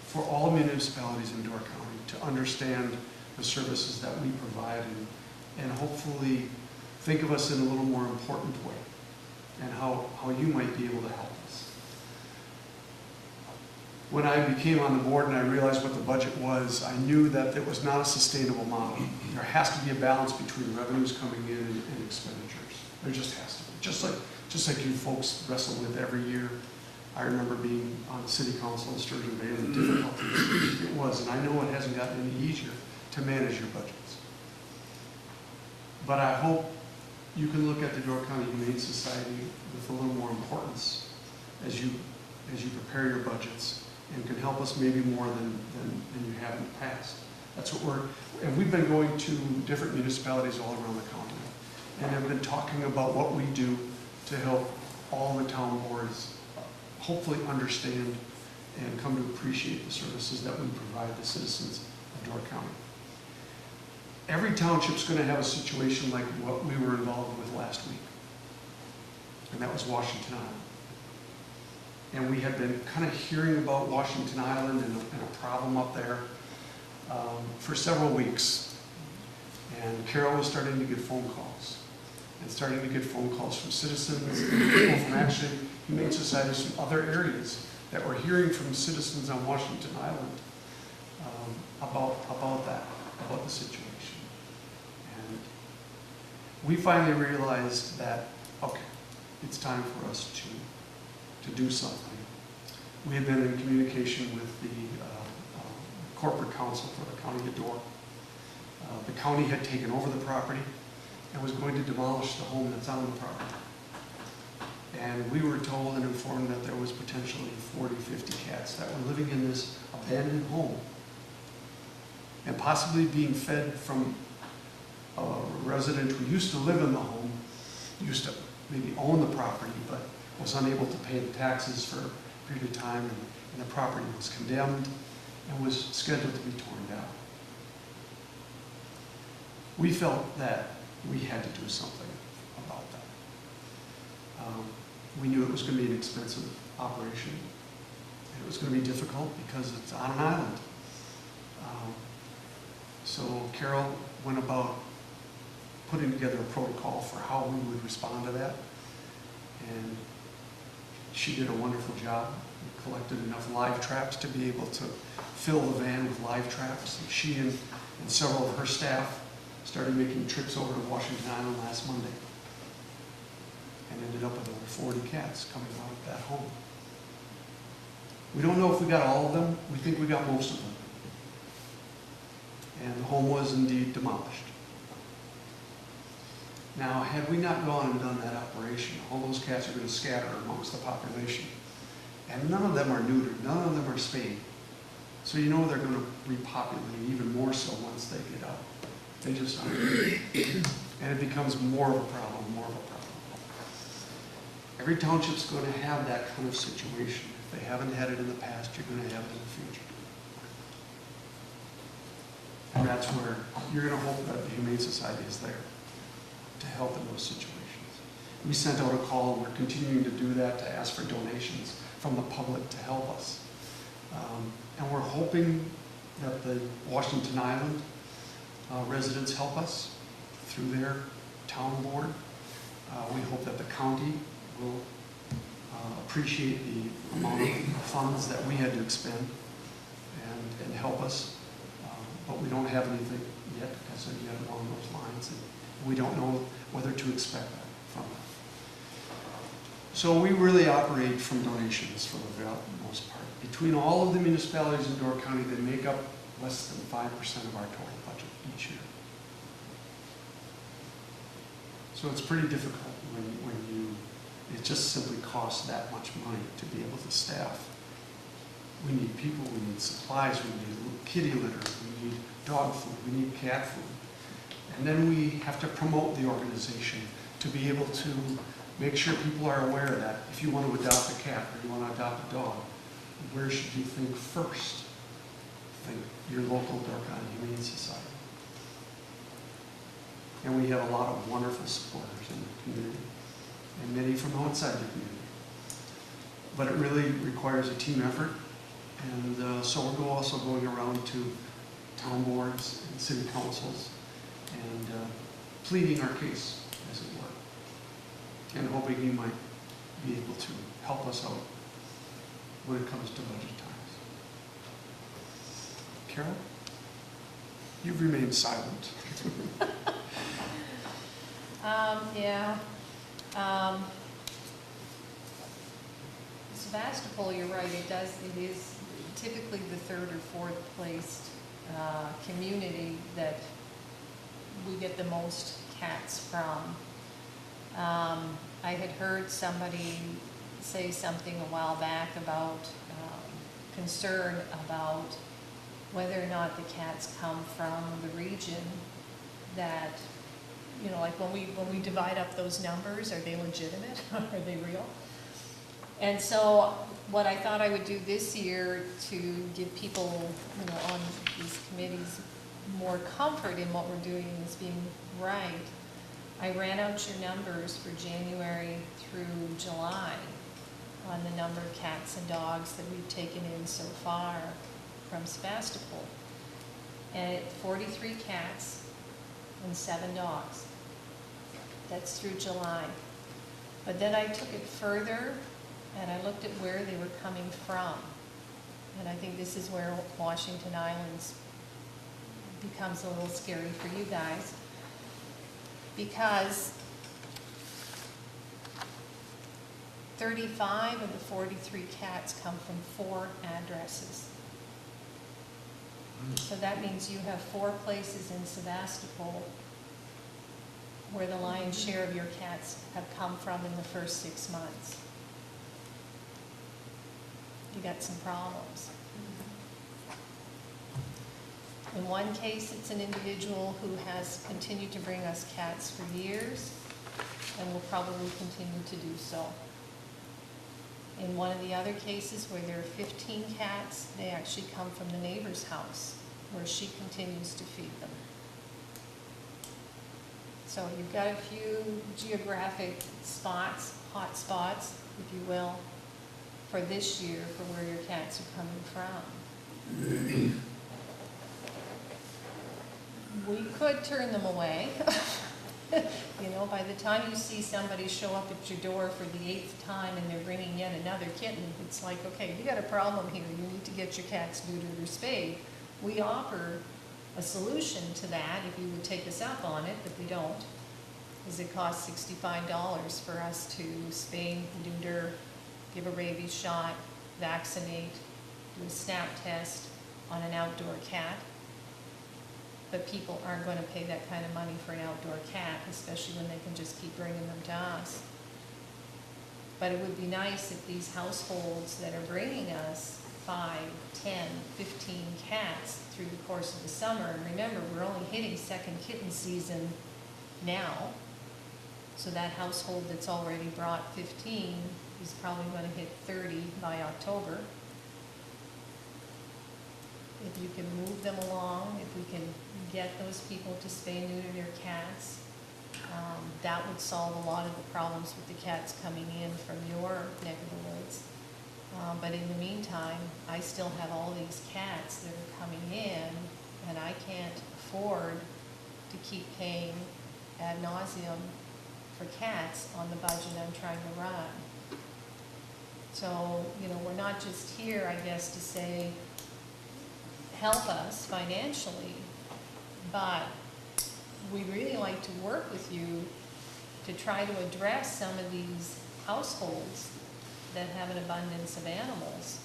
for all municipalities in Door County to understand the services that we provide and hopefully think of us in a little more important way and how you might be able to help us. When I became on the board and I realized what the budget was, I knew that it was not a sustainable model. There has to be a balance between revenues coming in and expenditures. There just has to be. Just like you folks wrestle with every year. I remember being on the city council in Sturgeon Bay and the difficulties it was, and I know it hasn't gotten any easier to manage your budgets. But I hope you can look at the Door County Humane Society with a little more importance as you prepare your budgets and can help us maybe more than you have in the past. That's what and we've been going to different municipalities all around the county and have been talking about what we do to help all the town boards hopefully understand and come to appreciate the services that we provide the citizens of Door County. Every township's going to have a situation like what we were involved with last week, and that was Washington Island. And we had been kind of hearing about Washington Island and a problem up there for several weeks. And Carol was starting to get phone calls. And starting to get phone calls from citizens, and people from actually humane societies from other areas that were hearing from citizens on Washington Island about the situation. And we finally realized that, okay, it's time for us to do something. We had been in communication with the corporate counsel for the county of Door. The county had taken over the property and was going to demolish the home that's on the property. And we were told and informed that there was potentially 40, 50 cats that were living in this abandoned home and possibly being fed from a resident who used to live in the home, used to maybe own the property, but was unable to pay the taxes for a period of time, and the property was condemned and was scheduled to be torn down. We felt that we had to do something about that. We knew it was going to be an expensive operation, and it was going to be difficult because it's on an island. So Carol went about putting together a protocol for how we would respond to that, and she did a wonderful job. We collected enough live traps to be able to fill the van with live traps. And she and several of her staff started making trips over to Washington Island last Monday and ended up with over 40 cats coming out of that home. We don't know if we got all of them. We think we got most of them. And the home was indeed demolished. Now, had we not gone and done that operation, all those cats are going to scatter amongst the population. And none of them are neutered, none of them are spayed. So you know they're going to repopulate even more so once they get out. They just are. And it becomes more of a problem, more of a problem. Every township's going to have that kind of situation. If they haven't had it in the past, you're going to have it in the future. And that's where you're going to hope that the Humane Society is there to help in those situations. We sent out a call, and we're continuing to do that, to ask for donations from the public to help us. And we're hoping that the Washington Island residents help us through their town board. We hope that the county will appreciate the amount of funds that we had to expend and help us. But we don't have anything yet, because yet along those lines, and we don't know whether to expect that from them. So we really operate from donations for the most part. Between all of the municipalities in Door County, they make up less than 5% of our total budget each year. So it's pretty difficult when it just simply costs that much money to be able to staff. We need people, we need supplies, we need kitty litter, we need dog food, we need cat food. And then we have to promote the organization to be able to make sure people are aware that if you want to adopt a cat or you want to adopt a dog, where should you think first? Think your local Door County Humane Society. And we have a lot of wonderful supporters in the community, and many from outside the community. But it really requires a team effort, and so we're also going around to town boards and city councils and pleading our case, as it were, and hoping you might be able to help us out when it comes to budget times. Carol, you've remained silent. Yeah. Sevastopol, you're right, it is typically the third or fourth placed community that we get the most cats from. I had heard somebody say something a while back about concern about whether or not the cats come from the region that, you know, like when we divide up those numbers, are they legitimate? Are they real? And so what I thought I would do this year to give people, you know, on these committees more comfort in what we're doing as being right, I ran out your numbers for January through July on the number of cats and dogs that we've taken in so far from Sevastopol. And 43 cats and 7 dogs. That's through July. But then I took it further and I looked at where they were coming from. And I think this is where Washington Islands becomes a little scary for you guys, because 35 of the 43 cats come from 4 addresses. So that means you have 4 places in Sevastopol where the lion's share of your cats have come from in the first 6 months. You got some problems. In one case, it's an individual who has continued to bring us cats for years and will probably continue to do so. In one of the other cases where there are 15 cats, they actually come from the neighbor's house where she continues to feed them. So you've got a few geographic spots, hot spots, if you will, for this year for where your cats are coming from. We could turn them away. You know, by the time you see somebody show up at your door for the 8th time and they're bringing yet another kitten, it's like, okay, you got a problem here. You need to get your cats neutered or spayed. We offer a solution to that, if you would take us up on it, but we don't, is it costs $65 for us to spay, neuter, give a rabies shot, vaccinate, do a snap test on an outdoor cat. But people aren't going to pay that kind of money for an outdoor cat, especially when they can just keep bringing them to us. But it would be nice if these households that are bringing us 5, 10, 15 cats through the course of the summer, and remember, we're only hitting second kitten season now, so that household that's already brought 15 is probably going to hit 30 by October. If you can move them along, if we can get those people to spay and neuter their cats, that would solve a lot of the problems with the cats coming in from your neck of the woods. But in the meantime, I still have all these cats that are coming in, and I can't afford to keep paying ad nauseum for cats on the budget I'm trying to run. So, you know, we're not just here, I guess, to say, help us financially, but we really like to work with you to try to address some of these households that have an abundance of animals,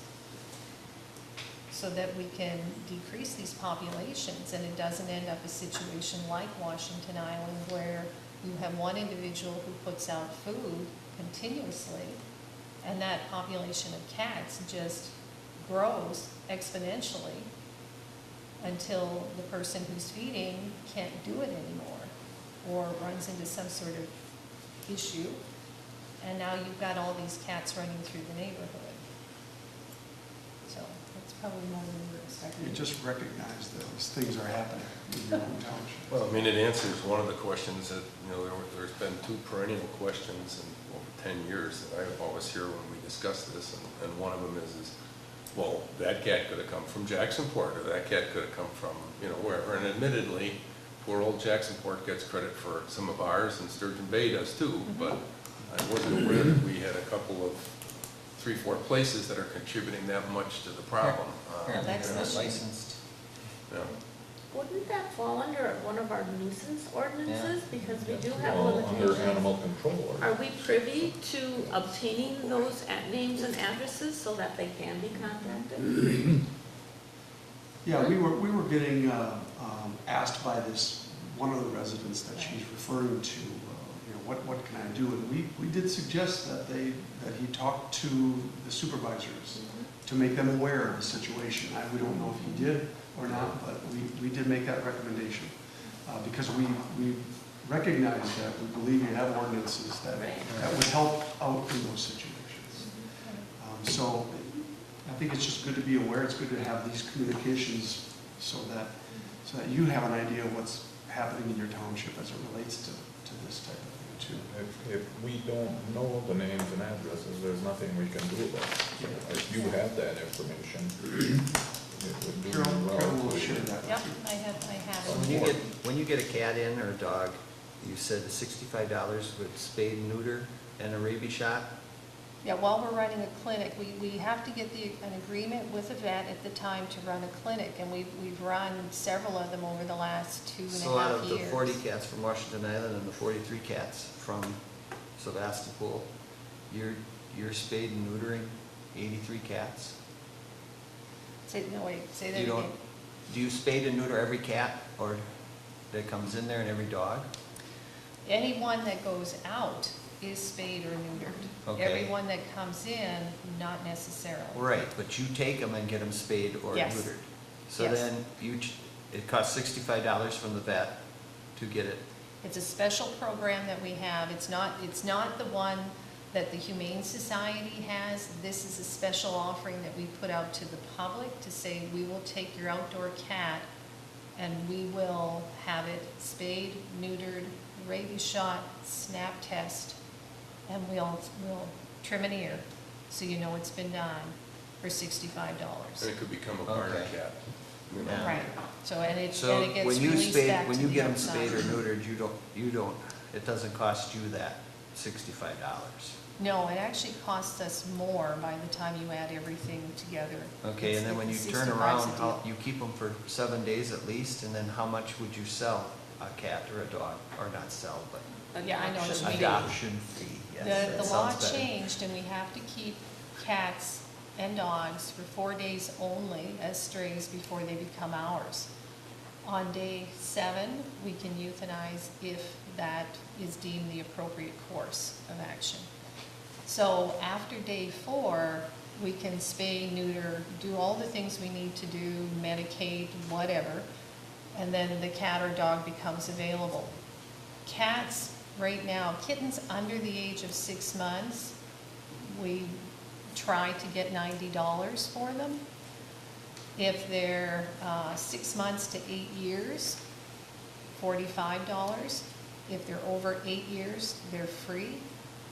so that we can decrease these populations and it doesn't end up a situation like Washington Island where you have one individual who puts out food continuously and that population of cats just grows exponentially until the person who's feeding can't do it anymore or runs into some sort of issue. And now you've got all these cats running through the neighborhood. So that's probably more than we were expecting. You just recognize those things are happening in your own township. Well, I mean, it answers one of the questions that, you know, there's been 2 perennial questions in over 10 years that I always hear when we discuss this, and one of them is, well, that cat could have come from Jacksonport, or that cat could have come from, you know, wherever. And admittedly, poor old Jacksonport gets credit for some of ours, and Sturgeon Bay does too, but I wasn't aware that we had a couple of 3, 4 places that are contributing that much to the problem. Apparently That's they're not the- licensed. Yeah. Wouldn't that fall under one of our nuisance ordinances? Because we do have Well, under limitations. animal control. Are we privy to obtaining those names and addresses so that they can be contacted? Yeah, we were getting asked by this, one of the residents that she's referring to, you know, what can I do? And we did suggest that he talk to the supervisors to make them aware of the situation. We don't know if he did or not, but we did make that recommendation. Because we recognize that we believe you have ordinances that would help out in those situations. So I think it's just good to be aware. It's good to have these communications so that you have an idea of what's happening in your township as it relates to this type of thing too. If we don't know the names and addresses, there's nothing we can do about it. If you have that information, it would do Carol well will to- share that Yep, with you. I have So it. when you get a cat in or a dog, you said the $65 with spade and neuter and a rabies shot? Yeah, while we're running a clinic, we have to get an agreement with a vet at the time to run a clinic, and we've run several of them over the last 2.5 years. So out of the 40 cats from Washington Island and the 43 cats from Sevastopol, you're spade and neutering 83 cats? Say that You don't, again. do you spade and neuter every cat or that comes in there and every dog? Anyone that goes out is spayed or neutered. Okay. Everyone that comes in, not necessarily. Right, but you take them and get them spayed or Yes. neutered. So Yes. then it costs $65 from the vet to get it. It's a special program that we have. It's not the one that the Humane Society has. This is a special offering that we put out to the public to say, we will take your outdoor cat and we will have it spayed, neutered, rabies shot, snap test, and we'll trim an ear so you know it's been done for $65. And it could become a barn Okay. cat. You know? Yeah. Right, so, and it So gets when you released back when to you the get them outside. spayed or neutered, you don't, it doesn't cost you that $65. No, it actually costs us more by the time you add everything together. Okay, and then when you It's turn 65's around, a deal. you keep them for 7 days at least, and then how much would you sell a cat or a dog? Or not sell, but Yeah, I know what you mean. adoption fee, yes. The that law sounds better. changed, and we have to keep cats and dogs for 4 days only as strays before they become ours. On day 7, we can euthanize if that is deemed the appropriate course of action. So after day 4, we can spay, neuter, do all the things we need to do, medicate, whatever, and then the cat or dog becomes available. Cats, right now, kittens under the age of 6 months, we try to get $90 for them. If they're 6 months to 8 years, $45. If they're over 8 years, they're free.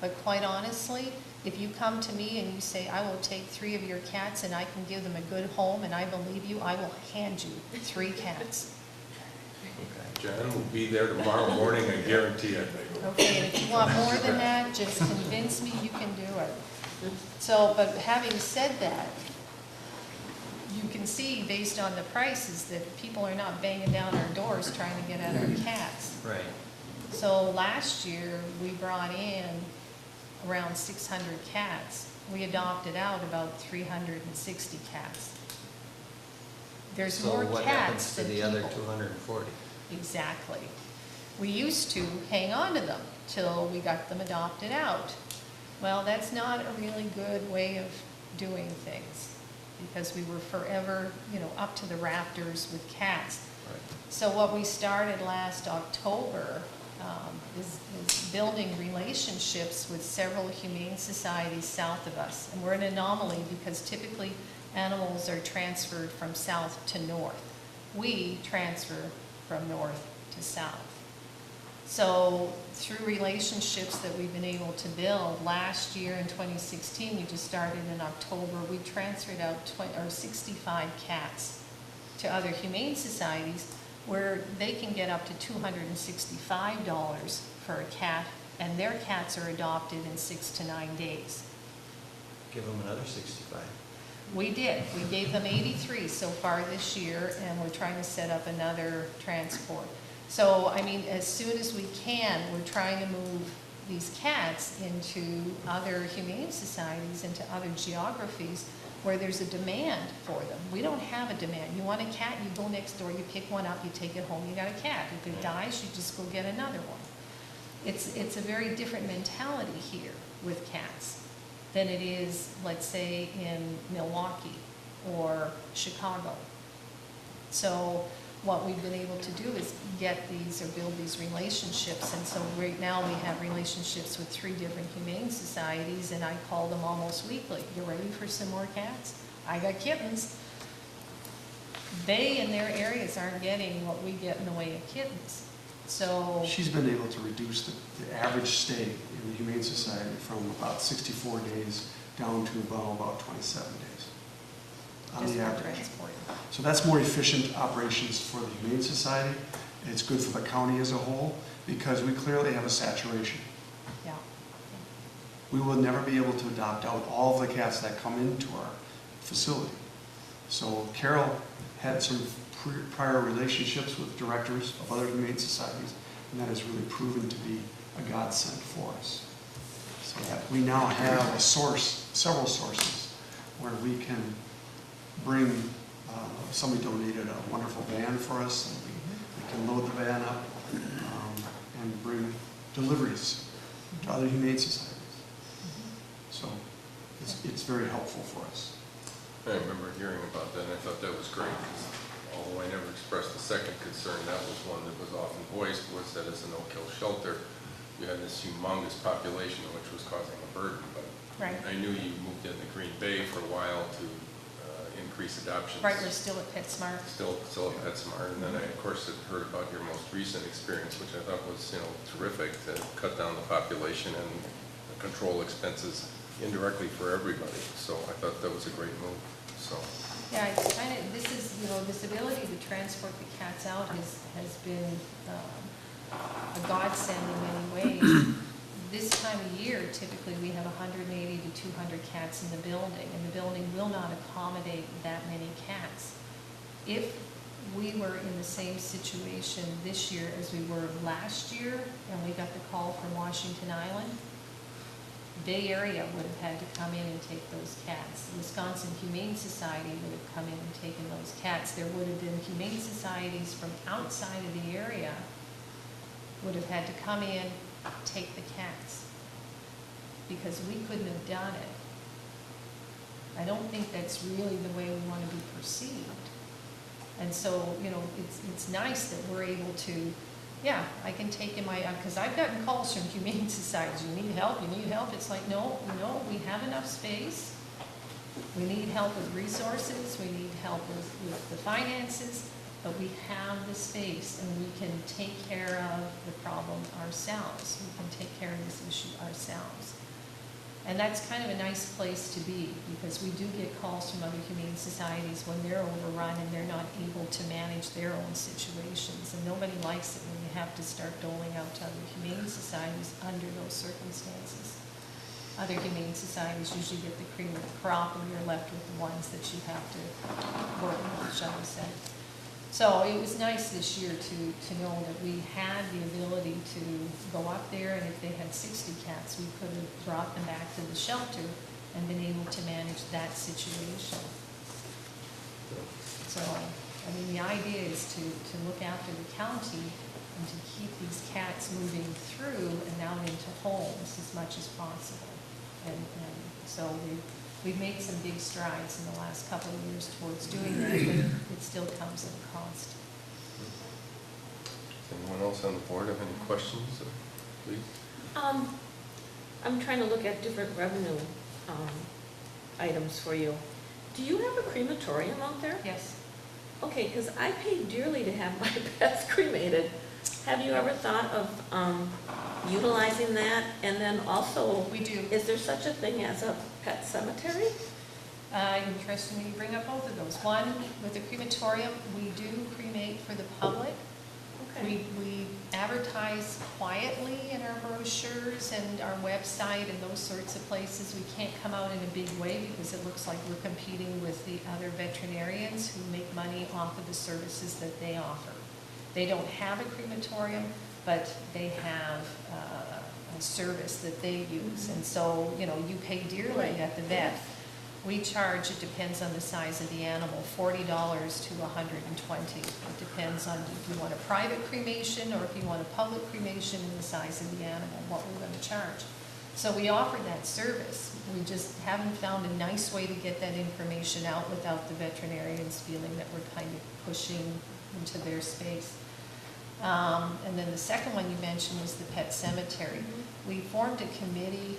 But quite honestly, if you come to me and you say, I will take 3 of your cats and I can give them a good home, and I believe you, I will hand you 3 cats. John will be there tomorrow morning, I guarantee it. Okay, and if you want more than that, just convince me you can do it. So, but having said that, you can see based on the prices that people are not banging down our doors trying to get at our cats. Right. So last year, we brought in around 600 cats. We adopted out about 360 cats. There's more So what cats happens to than the other people. 240? Exactly. We used to hang on to them till we got them adopted out. Well, that's not a really good way of doing things, because we were forever, up to the rafters with cats. Right. So what we started last October is building relationships with several humane societies south of us. And we're an anomaly because typically animals are transferred from south to north. We transfer from north to south. So through relationships that we've been able to build, last year in 2016, we just started in October, we transferred out 65 cats to other humane societies where they can get up to $265 for a cat, and their cats are adopted in 6 to 9 days. Give them another 65. We did. We gave them 83 so far this year, and we're trying to set up another transport. So, as soon as we can, we're trying to move these cats into other humane societies, into other geographies where there's a demand for them. We don't have a demand. You want a cat, you go next door, you pick one up, you take it home, you got a cat. If it dies, you just go get another one. It's a very different mentality here with cats than it is, let's say, in Milwaukee or Chicago. So what we've been able to do is get these or build these relationships. And so right now we have relationships with 3 different humane societies, and I call them almost weekly. You ready for some more cats? I got kittens. They in their areas aren't getting what we get in the way of kittens. So She's been able to reduce the average stay in the Humane Society from about 64 days down to about 27 days on just the for average. transport. So that's more efficient operations for the Humane Society. It's good for the county as a whole because we clearly have a saturation. Yeah. We will never be able to adopt out all of the cats that come into our facility. So Carol had some prior relationships with directors of other humane societies, and that has really proven to be a godsend for us. So that we now have a source, several sources, where we can bring, somebody donated a wonderful van for us, and we can load the van up and bring deliveries to other humane societies. So it's very helpful for us. I remember hearing about that, and I thought that was great. Although I never expressed a second concern, that was one that was often voiced, was that as a no-kill shelter, you had this humongous population which was causing a burden. But Right. I knew you moved into Green Bay for a while to increase adoptions. Right, we're still at PetSmart. Still at PetSmart, and then I, of course, had heard about your most recent experience, which I thought was, terrific, to cut down the population and control expenses indirectly for everybody. So I thought that was a great move, so. Yeah, it's kind of, this ability to transport the cats out has been a godsend in many ways. this time of year, typically, we have 180 to 200 cats in the building, and the building will not accommodate that many cats. If we were in the same situation this year as we were last year, and we got the call from Washington Island, Bay Area would have had to come in and take those cats. The Wisconsin Humane Society would have come in and taken those cats. There would have been humane societies from outside of the area would have had to come in, take the cats, because we couldn't have done it. I don't think that's really the way we want to be perceived. And so, you know, it's nice that we're able to, yeah, I can take in my, because I've gotten calls from humane societies, you need help, you need help. It's like, no, we have enough space. We need help with resources, we need help with the finances, but we have the space and we can take care of the problem ourselves. We can take care of this issue ourselves. And that's kind of a nice place to be, because we do get calls from other humane societies when they're overrun and they're not able to manage their own situations. And nobody likes it when you have to start doling out to other humane societies under those circumstances. Other humane societies usually get the cream of the crop, and you're left with the ones that you have to work with, shall we say. So it was nice this year to know that we had the ability to go up there, and if they had 60 cats, we could have brought them back to the shelter and been able to manage that situation. So, I mean, the idea is to look after the county and to keep these cats moving through and out into homes as much as possible. And so we've made some big strides in the last couple of years towards doing that, but it still comes at a cost. Does anyone else on the board have any questions, please? I'm trying to look at different revenue items for you. Do you have a crematorium out there? Yes. Okay, because I pay dearly to have my pets cremated. Have you ever thought of utilizing that? And then also, We do. is there such a thing as a pet cemetery? Interesting you bring up both of those. One, with the crematorium, we do cremate for the public. Okay. We advertise quietly in our brochures and our website and those sorts of places. We can't come out in a big way because it looks like we're competing with the other veterinarians who make money off of the services that they offer. They don't have a crematorium, but they have a service that they use. And so, you know, you pay dearly at the vet. We charge, it depends on the size of the animal, $40 to $120. It depends on if you want a private cremation or if you want a public cremation and the size of the animal, what we're going to charge. So we offer that service. We just haven't found a nice way to get that information out without the veterinarians feeling that we're kind of pushing into their space. And then the second one you mentioned was the pet cemetery. We formed a committee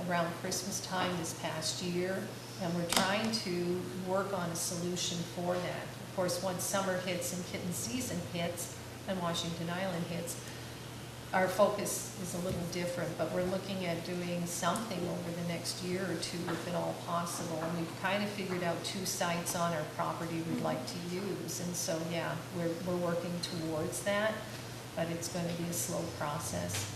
around Christmas time this past year, and we're trying to work on a solution for that. Of course, once summer hits and kitten season hits and Washington Island hits, our focus is a little different, but we're looking at doing something over the next year or two, if at all possible. And we've kind of figured out 2 sites on our property we'd like to use. And so, yeah, we're working towards that, but it's going to be a slow process.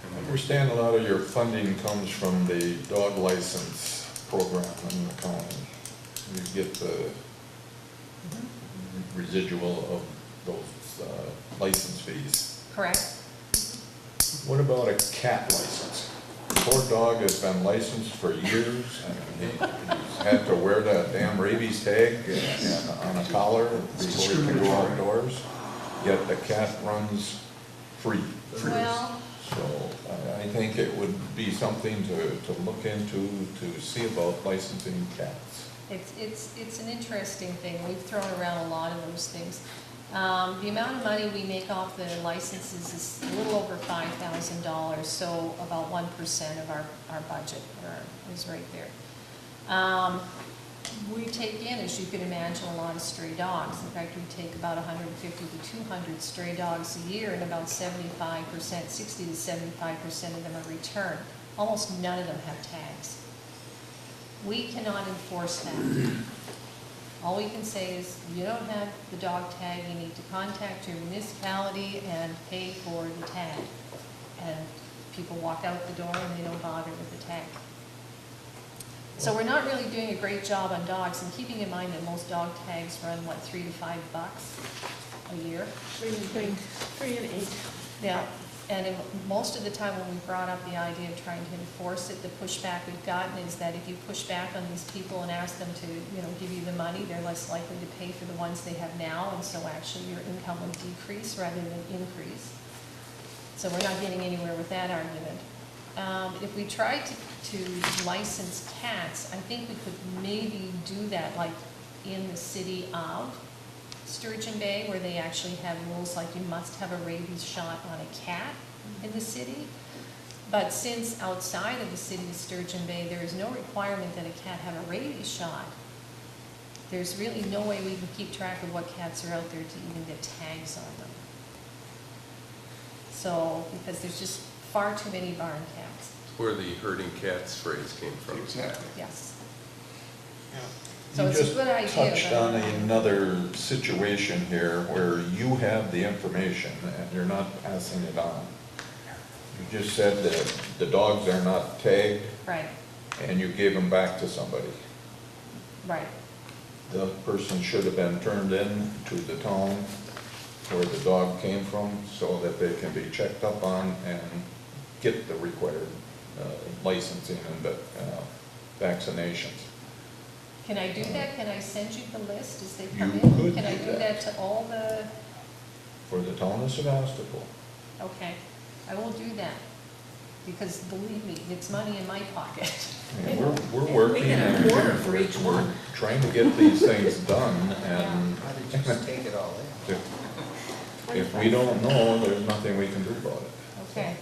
I understand a lot of your funding comes from the dog license program in the county. You get the residual of those license fees. Correct. What about a cat license? The poor dog has been licensed for years, and he's had to wear that damn rabies tag and on a collar before he can go outdoors, yet the cat runs free. Well, So I think it would be something to look into, to see about licensing cats. it's an interesting thing. We've thrown around a lot of those things. The amount of money we make off the licenses is a little over $5,000, so about 1% of our budget is right there. We take in, as you can imagine, a lot of stray dogs. In fact, we take about 150 to 200 stray dogs a year, and about 75%, 60 to 75% of them are returned. Almost none of them have tags. We cannot enforce that. All we can say is, you don't have the dog tag, you need to contact your municipality and pay for the tag. And people walk out the door and they don't bother with the tag. So we're not really doing a great job on dogs, and keeping in mind that most dog tags run, what, $3 to $5 a year? Between 3 and 8. Yeah, and most of the time when we brought up the idea of trying to enforce it, the pushback we've gotten is that if you push back on these people and ask them to, give you the money, they're less likely to pay for the ones they have now, and so actually your income will decrease rather than increase. So we're not getting anywhere with that argument. If we tried to license cats, I think we could maybe do that like in the city of Sturgeon Bay, where they actually have rules like you must have a rabies shot on a cat in the city. But since outside of the city of Sturgeon Bay, there is no requirement that a cat have a rabies shot, there's really no way we can keep track of what cats are out there to even get tags on them. So, because there's just far too many barn cats. Where the herding cats phrase came from. Exactly. Yes. Yeah. So You it's a just good idea, touched but- on another situation here where you have the information and you're not passing it on. You just said that the dogs are not tagged Right, and you gave them back to somebody. right. The person should have been turned in to the town where the dog came from so that they can be checked up on and get the required licensing and vaccinations. Can I do that? Can I send you the list as they come You in? could Can I do do that. that to all the, For the town of Sevastopol. okay, I will do that. Because believe me, it's money in my pocket. And we're We working get a and quarter for each we're one. trying to get these things done and Why did you just take it all in? if we don't know, there's nothing we can do about it. Okay.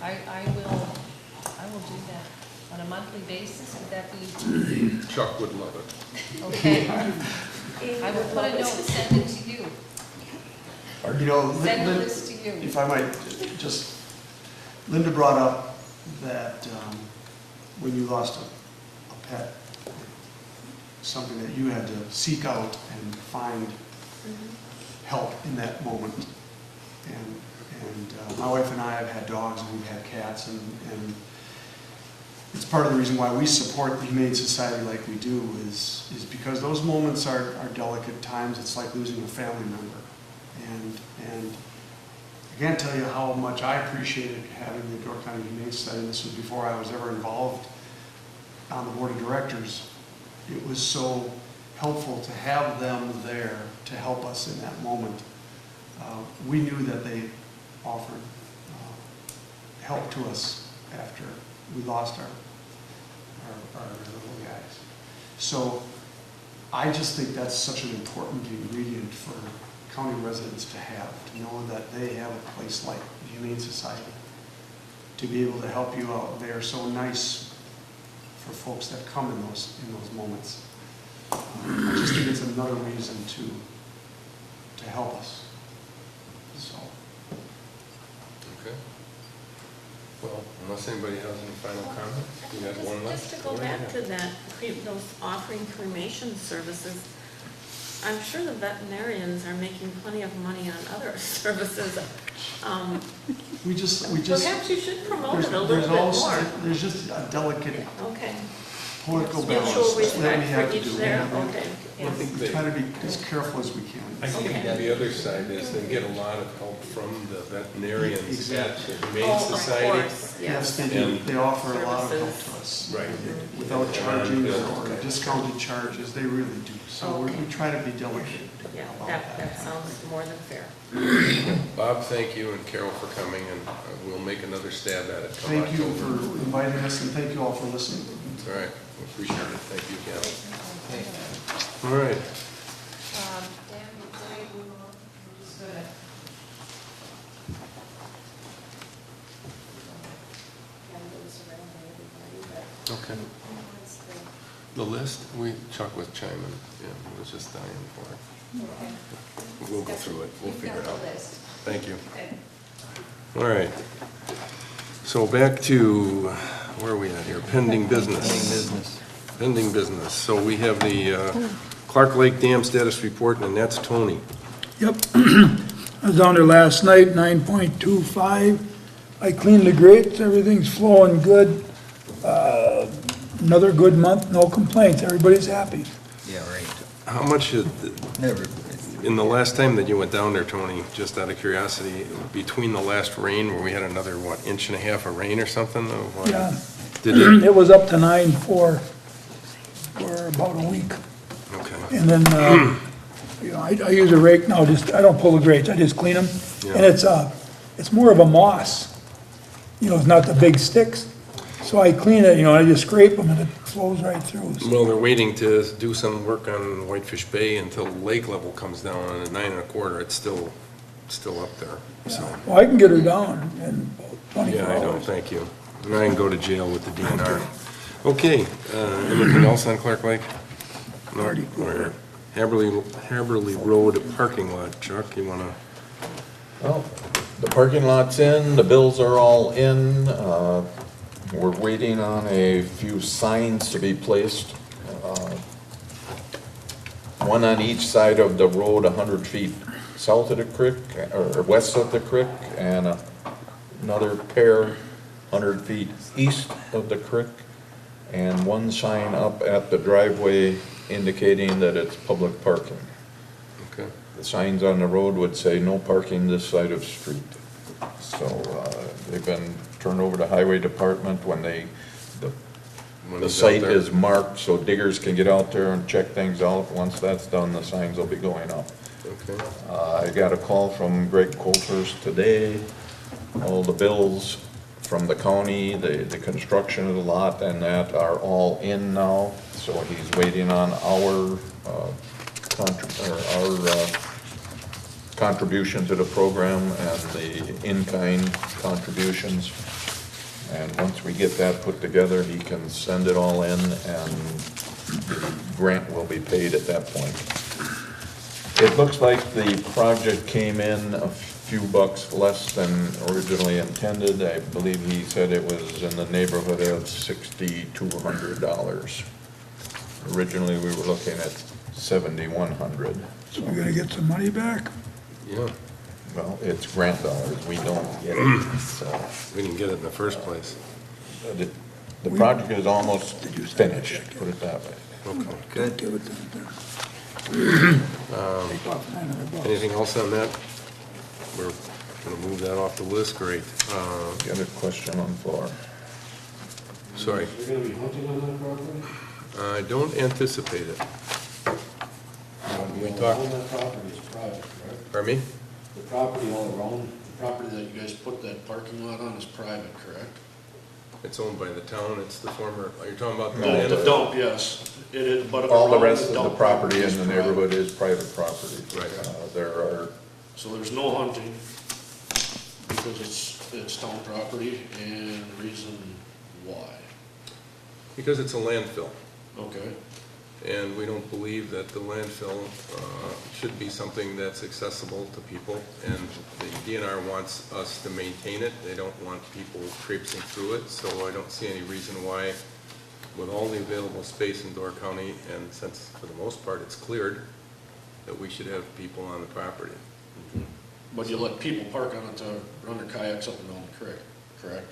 I will do that. On a monthly basis, would that be, Chuck would love it. okay? I will put a note, send it to you. You know, Send Lin- this to you. if I might, just, Linda brought up that when you lost a pet, something that you had to seek out and find help in that moment. And my wife and I have had dogs and we've had cats, and it's part of the reason why we support the Humane Society like we do is because those moments are delicate times. It's like losing a family member. And I can't tell you how much I appreciated having the Door County Humane Society. This was before I was ever involved on the board of directors. It was so helpful to have them there to help us in that moment. We knew that they offered help to us after we lost our little guys. So I just think that's such an important ingredient for county residents to have, to know that they have a place like the Humane Society to be able to help you out. They are so nice for folks that come in those moments. I just think it's another reason to help us. So, Okay. Well, unless anybody has any final comments, we got one left. Just to go back to that, those offering cremation services, I'm sure the veterinarians are making plenty of money on other services. we just. Perhaps you should promote it a there's little bit also- more. There's just a delicate Okay. political Mutual balance that respect we have for to each do. there, We okay. we try to be as careful as we can. I think Okay. the other side is they get a lot of help from the veterinarians at Exactly. the Humane Oh, of Society. course, Yes, they do. And They offer a lot of help services. to us. Right. Without charging And, or discounted charges, they really do. So we try to be delicate Yeah, about that sounds more than fair. Bob, thank you, and Carol for coming, and we'll make another stab at it. come Thank you October. for inviting us, and thank you all for listening. It's all right, we appreciate it, thank you, Cal. Okay. All right, Dan, before you move on, I'm just gonna. okay. The list, Chuck was chiming, yeah, he was just dying for it. Okay. We'll go through it, we'll You've figure got it out. the list. Thank you. Okay. All right. So back to, where are we at here? Pending business. Pending business. So we have the Clark Lake Dam status report, and that's Tony. Yep. I was down there last night, 9.25. I cleaned the grates, everything's flowing good. Another good month, no complaints, everybody's happy. Yeah, right. How much, Never. in the last time that you went down there, Tony, just out of curiosity, between the last rain, where we had another, what, inch and a half of rain or something? Or what? Yeah. Did it? It was up to 9.4 for about a week. Okay. And then, you know, I use a rake now, I don't pull the grates, I just clean them. And it's more of a moss. You know, it's not the big sticks. So I clean it, you know, I just scrape them and it flows right through. So, Well, they're waiting to do some work on Whitefish Bay until lake level comes down, and at 9 1/4, it's still up there, so. well, I can get her down in about 24 Yeah, I know, hours. thank you. And I can go to jail with the DNR. Okay, anything else on Clark Lake? No, all right. Haberly Road parking lot, Chuck, you wanna? Well, the parking lot's in, the bills are all in. We're waiting on a few signs to be placed. One on each side of the road, 100 feet south of the creek, or west of the creek, and another pair 100 feet east of the creek, and one sign up at the driveway indicating that it's public parking. Okay. The signs on the road would say no parking this side of the street. So they've been turned over to Highway Department when the site is marked so diggers can get out there and check things out. Once that's done, the signs will be going up. Okay. I got a call from Greg Colters today. All the bills from the county, the construction of the lot and that are all in now. So he's waiting on our contribution to the program and the in-kind contributions. And once we get that put together, he can send it all in and the grant will be paid at that point. It looks like the project came in a few bucks less than originally intended. I believe he said it was in the neighborhood of $6,200. Originally, we were looking at $7,100. So we're gonna get some money back? Yeah, Well, it's grant dollars, we don't get it, so. we didn't get it in the first place. The project is almost finished, put it that way. Okay. Good. Give it to them. Take off $900. Anything else on that? We're gonna move that off the list, great. Got a question on the floor. Sorry, Is there gonna be hunting on that property? I don't anticipate it. We talked, That property is private, correct? pardon me? The property all around, the property that you guys put that parking lot on is private, correct? It's owned by the town, it's the former, are you talking about the No, land? The dump, yes, it is, but. All the around rest of the dump property in is the private. neighborhood is private property. Right. There are, So there's no hunting, because it's town property, and the reason why? Because it's a landfill, Okay, and we don't believe that the landfill should be something that's accessible to people, and the DNR wants us to maintain it. They don't want people traipsing through it, so I don't see any reason why, with all the available space in Door County, and since for the most part it's cleared, that we should have people on the property. but you let people park on it to run their kayaks up and down the creek, correct?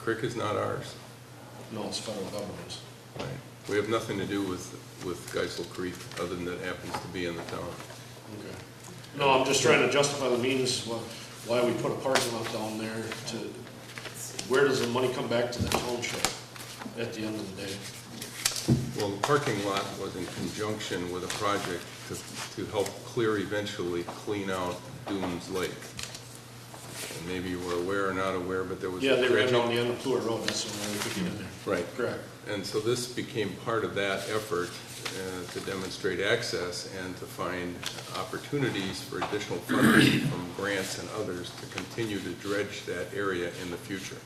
Creek is not ours. No, it's federal government's. Right. We have nothing to do with Geisel Creek, other than that happens to be in the town. Okay. No, I'm just trying to justify the means why we put a parking lot down there to, where does the money come back to the township at the end of the day? Well, the parking lot was in conjunction with a project to help eventually clean out Doones Lake. And maybe you were aware or not aware, but there was. Yeah, they ran dredging. down the end of Pluer Road, that's the only way we could get in there. Right. Correct. And so this became part of that effort to demonstrate access and to find opportunities for additional funding from grants and others to continue to dredge that area in the future.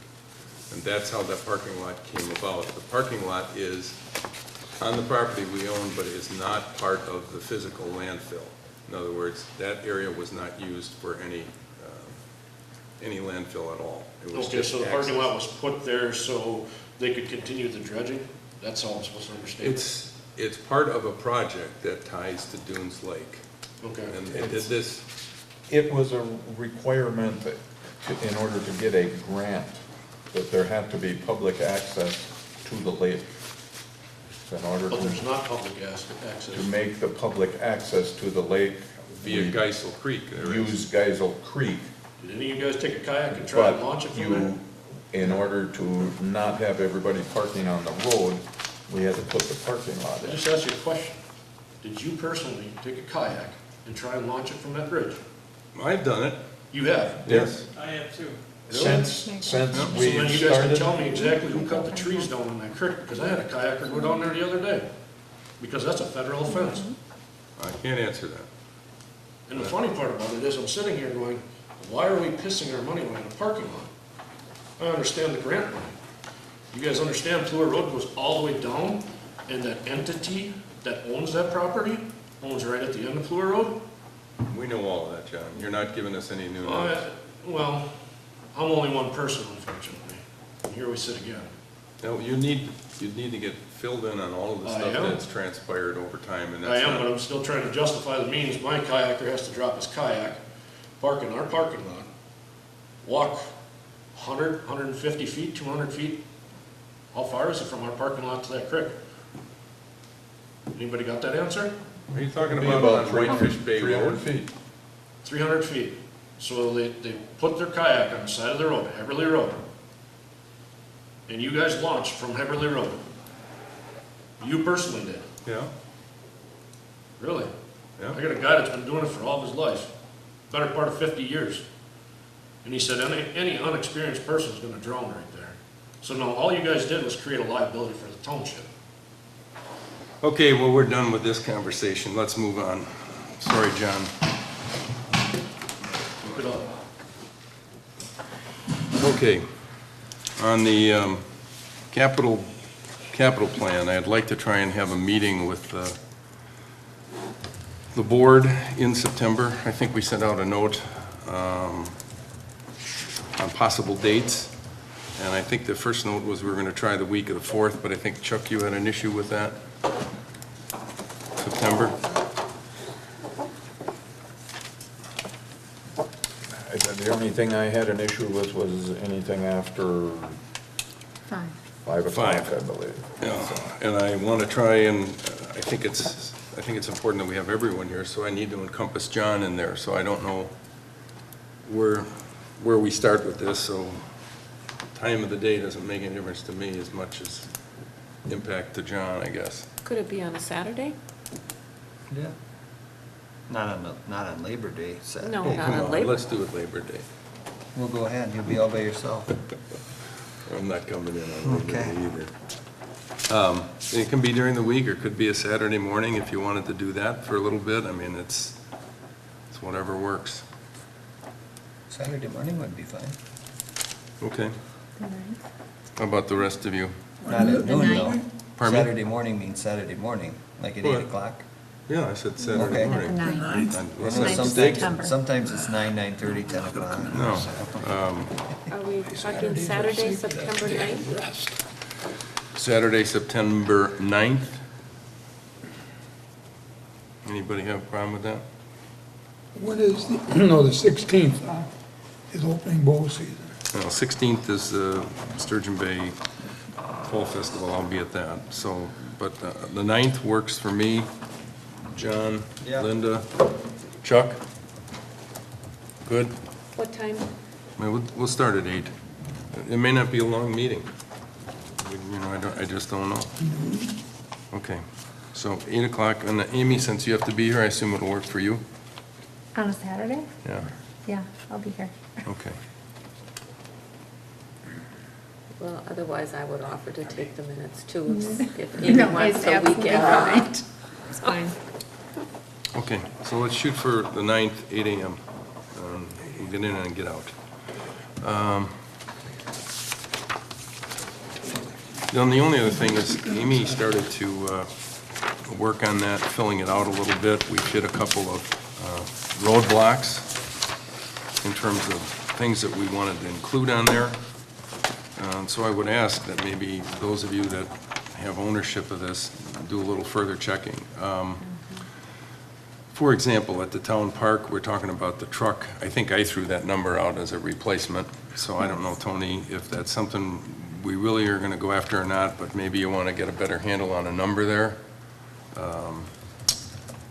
And that's how that parking lot came about. The parking lot is on the property we own, but is not part of the physical landfill. In other words, that area was not used for any landfill at all. It was Okay, just so the parking access. lot was put there so they could continue the dredging? That's how I'm supposed to understand it? it's part of a project that ties to Dunes Lake. Okay. And it did this, It was a requirement that, in order to get a grant, that there had to be public access to the lake. In order But there's to not public access. make the public access to the lake, via we Geisel Creek. there is. use Geisel Creek. Did any of you guys take a kayak and try and But launch it from there? you, in order to not have everybody parking on the road, we had to put the parking lot I in. just asked you a question. Did you personally take a kayak and try and launch it from that bridge? I've done it, You have? yes. I have too. Since So we then you guys can tell started, me exactly who cut the trees down in that creek, because I had a kayaker go down there the other day. Because that's a federal offense. I can't answer that. And the funny part about it is, I'm sitting here going, why are we pissing our money away in a parking lot? I understand the grant money. You guys understand Fluor Road goes all the way down, and that entity that owns that property owns right at the end of Fluor Road? We know all of that, John. You're not giving us any new news. Well, I'm only one person, unfortunately. And here we sit again. No, you need to get filled in on all of the I stuff am. that's transpired over time, and I that's am, but not. I'm still trying to justify the means. My kayaker has to drop his kayak, park in our parking lot, walk 100, 150 feet, 200 feet. How far is it from our parking lot to that creek? Anybody got that answer? Are you talking be about about on Whitefish Bay 300 Road? feet. 300 feet. So they put their kayak on the side of the road, Heberly Road. And you guys launched from Heberly Road. You personally did. Yeah, Really? yeah. I got a guy that's been doing it for all of his life, better part of 50 years. And he said any unexperienced person is gonna drown right there. So no, all you guys did was create a liability for the township. Okay, well, we're done with this conversation. Let's move on. Sorry, John. Keep it up. Okay, on the capital plan, I'd like to try and have a meeting with the board in September. I think we sent out a note on possible dates, and I think the first note was we were going to try the week of the 4th, but I think, Chuck, you had an issue with that? September? The only thing I had an issue with was anything after 5 o'clock, I believe. Yeah, and I want to try and, I think it's important that we have everyone here, so I need to encompass John in there, so I don't know where we start with this, so time of the day doesn't make any difference to me as much as impact to John, I guess. Could it be on a Saturday? Yeah. Not on Labor Day, Saturday. No, not Come on on, Labor. let's do it Labor Day. We'll go ahead, you'll be all by yourself. I'm not coming in on Labor Okay. Day either. It can be during the week, or it could be a Saturday morning if you wanted to do that for a little bit. I mean, it's whatever works. Saturday morning would be fine. Okay. How about the rest of you? Not at noon though. Pardon me? Saturday morning means Saturday morning, like at What? 8 o'clock. Yeah, I said Saturday Okay. morning. At 9. What's No, that, Ninth mistake? September. Sometimes it's 9, 9:30, 10 o'clock. No. Are we talking Saturday, September 9th? Saturday, September 9th. Anybody have a problem with that? What is, no, the 16th is opening bow season. No, 16th is the Sturgeon Bay Fall Festival, I'll be at that, so, but the 9th works for me. John, Yeah. Linda, Chuck? Good? What time? Well, we'll start at 8. It may not be a long meeting. You know, I just don't know. Okay, so 8 o'clock, and Amy, since you have to be here, I assume it'll work for you? On a Saturday? Yeah, Yeah, I'll be here. okay. Well, otherwise I would offer to take the minutes too, if Amy No, wants it's a absolutely weekend. fine. It's fine. Okay, so let's shoot for the 9th, 8 AM. We'll get in and get out. Then the only other thing is Amy started to work on that, filling it out a little bit. We hit a couple of roadblocks in terms of things that we wanted to include on there. So I would ask that maybe those of you that have ownership of this, do a little further checking. For example, at the town park, we're talking about the truck. I think I threw that number out as a replacement, so I don't know, Tony, if that's something we really are gonna go after or not, but maybe you wanna get a better handle on a number there.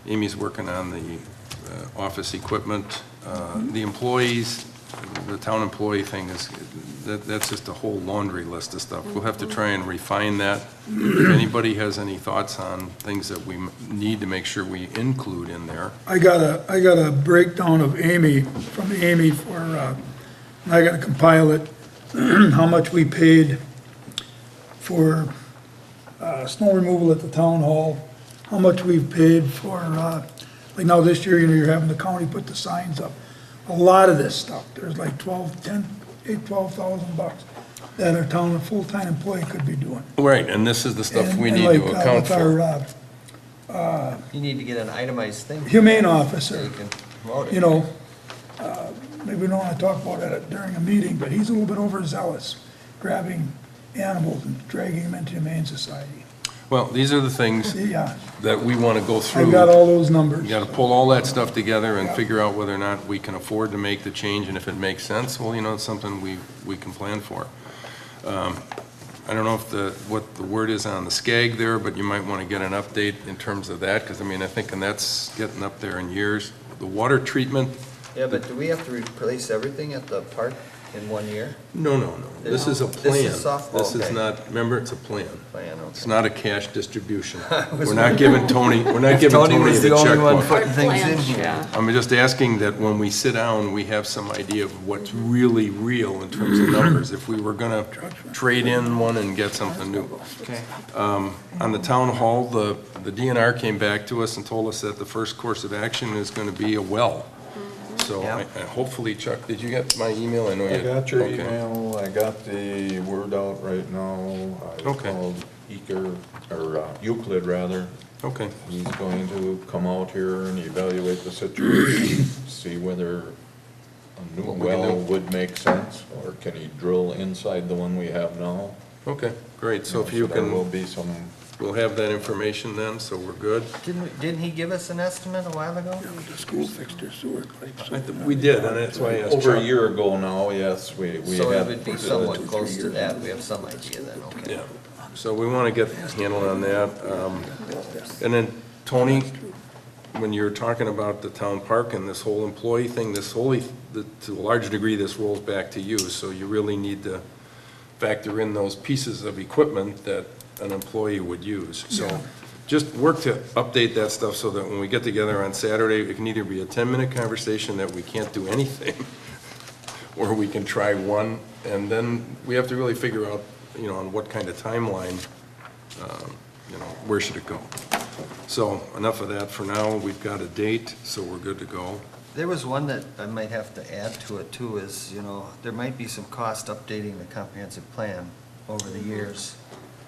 Amy's working on the office equipment. The employees, the town employee thing is, that's just a whole laundry list of stuff. We'll have to try and refine that. If anybody has any thoughts on things that we need to make sure we include in there. I got a breakdown of from Amy for, and I gotta compile it, how much we paid for, snow removal at the town hall, how much we've paid for, like now this year, you're having the county put the signs up. A lot of this stuff, there's like $12,000 that our town, a full-time employee could be doing. Right, and this is the stuff we And need like, to account with for. our, You need to get an itemized thing. humane So officer, you can promote it. you know, maybe we don't want to talk about it during a meeting, but he's a little bit overzealous, grabbing animals and dragging them into Humane Society. Well, these are the things Yeah, that we want to go through. I've got all those numbers. You got to pull all that stuff together and figure out whether or not we can afford to make the change, and if it makes sense, well, you know, it's something we can plan for. I don't know what the word is on the SCAG there, but you might want to get an update in terms of that, because I mean, I think, and that's getting up there in years. The water treatment, Yeah, but do we have to replace everything at the park in 1 year? no. This is a This plan. is softball, This is okay. not, remember, it's a plan. Plan, It's okay. not a cash distribution. was We're not giving Tony, we're not giving Tony Tony was the the only one checkbook. putting things in here. Yeah. I'm just asking that when we sit down, we have some idea of what's really real in terms of numbers, if we were gonna trade in one and get something new. Okay. On the town hall, the DNR came back to us and told us that the first course of action is gonna be a well. So Yeah. hopefully, Chuck, did you get my email? I know you. I got your okay. email, I got the word out right now. I Okay. called Euclid rather. Okay, He's going to come out here and evaluate the situation, see whether a new What we can well do. would make sense, or can he drill inside the one we have now? okay, great. So if you There will can, be some, we'll have that information then, so we're good. Didn't he give us an estimate a while ago? The school fixed their sewer pipes. We did, and that's why I asked over a Chuck. year ago now, yes, we So it had. would be somewhat close to that, we have some idea then, okay. Yeah, so we want to get handled on that. And then, Tony, when you're talking about the town park and this whole employee thing, to a large degree, this rolls back to you, so you really need to factor in those pieces of equipment that an employee would use. So just work to update that stuff so that when we get together on Saturday, it can either be a 10-minute conversation that we can't do anything, or we can try one, and then we have to really figure out, you know, on what kind of timeline, you know, where should it go? So enough of that for now. We've got a date, so we're good to go. There was one that I might have to add to it too, is, you know, there might be some cost updating the comprehensive plan over the years.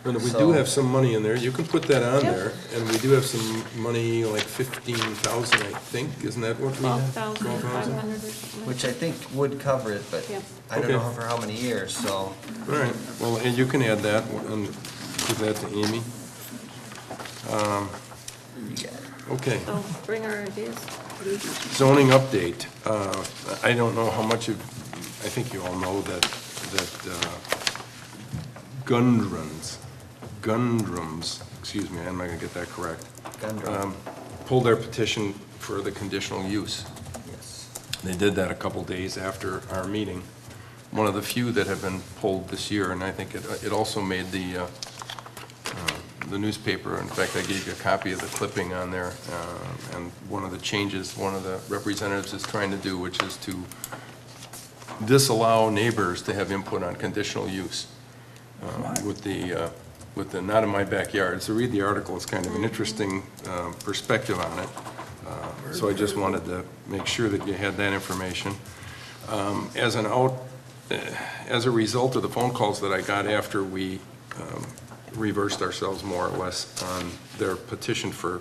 And we So- do have some money in there. You can put that on Yep. there. And we do have some money, like 15,000, I think. Isn't that what we have? 12,500 or something. Which I think would cover it, but Yep. I don't Okay. know for how many years, so. All right. Well, and you can add that and give that to Amy. Okay. So bring our ideas. Zoning update. I don't know how much of, I think you all know that Gundrums, excuse me, I'm not gonna get that correct, Gundrum, pulled their petition for the conditional use. yes. They did that a couple days after our meeting. One of the few that have been pulled this year, and I think it also made the newspaper. In fact, I gave you a copy of the clipping on there, and one of the changes one of the representatives is trying to do, which is to disallow neighbors to have input on conditional use with the not in my backyard. So read the article, it's kind of an interesting perspective on it. So I just wanted to make sure that you had that information. As a result of the phone calls that I got after we reversed ourselves more or less on their petition for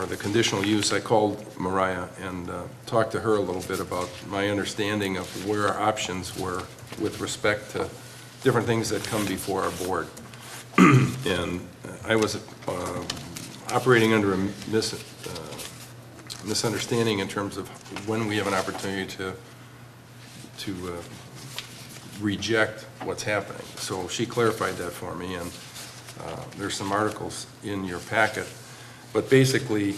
the conditional use, I called Mariah and talked to her a little bit about my understanding of where our options were with respect to different things that come before our board. And I was operating under a misunderstanding in terms of when we have an opportunity to reject what's happening. So she clarified that for me, and there's some articles in your packet. But basically,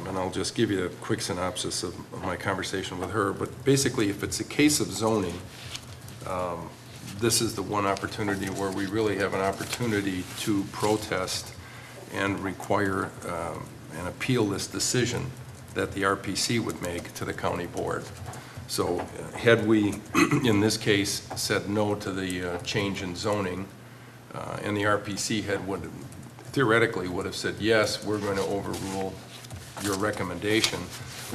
and I'll just give you a quick synopsis of my conversation with her, but basically, if it's a case of zoning, this is the one opportunity where we really have an opportunity to protest and require and appeal this decision that the RPC would make to the county board. So had we, in this case, said no to the change in zoning, and the RPC theoretically would have said, yes, we're going to overrule your recommendation,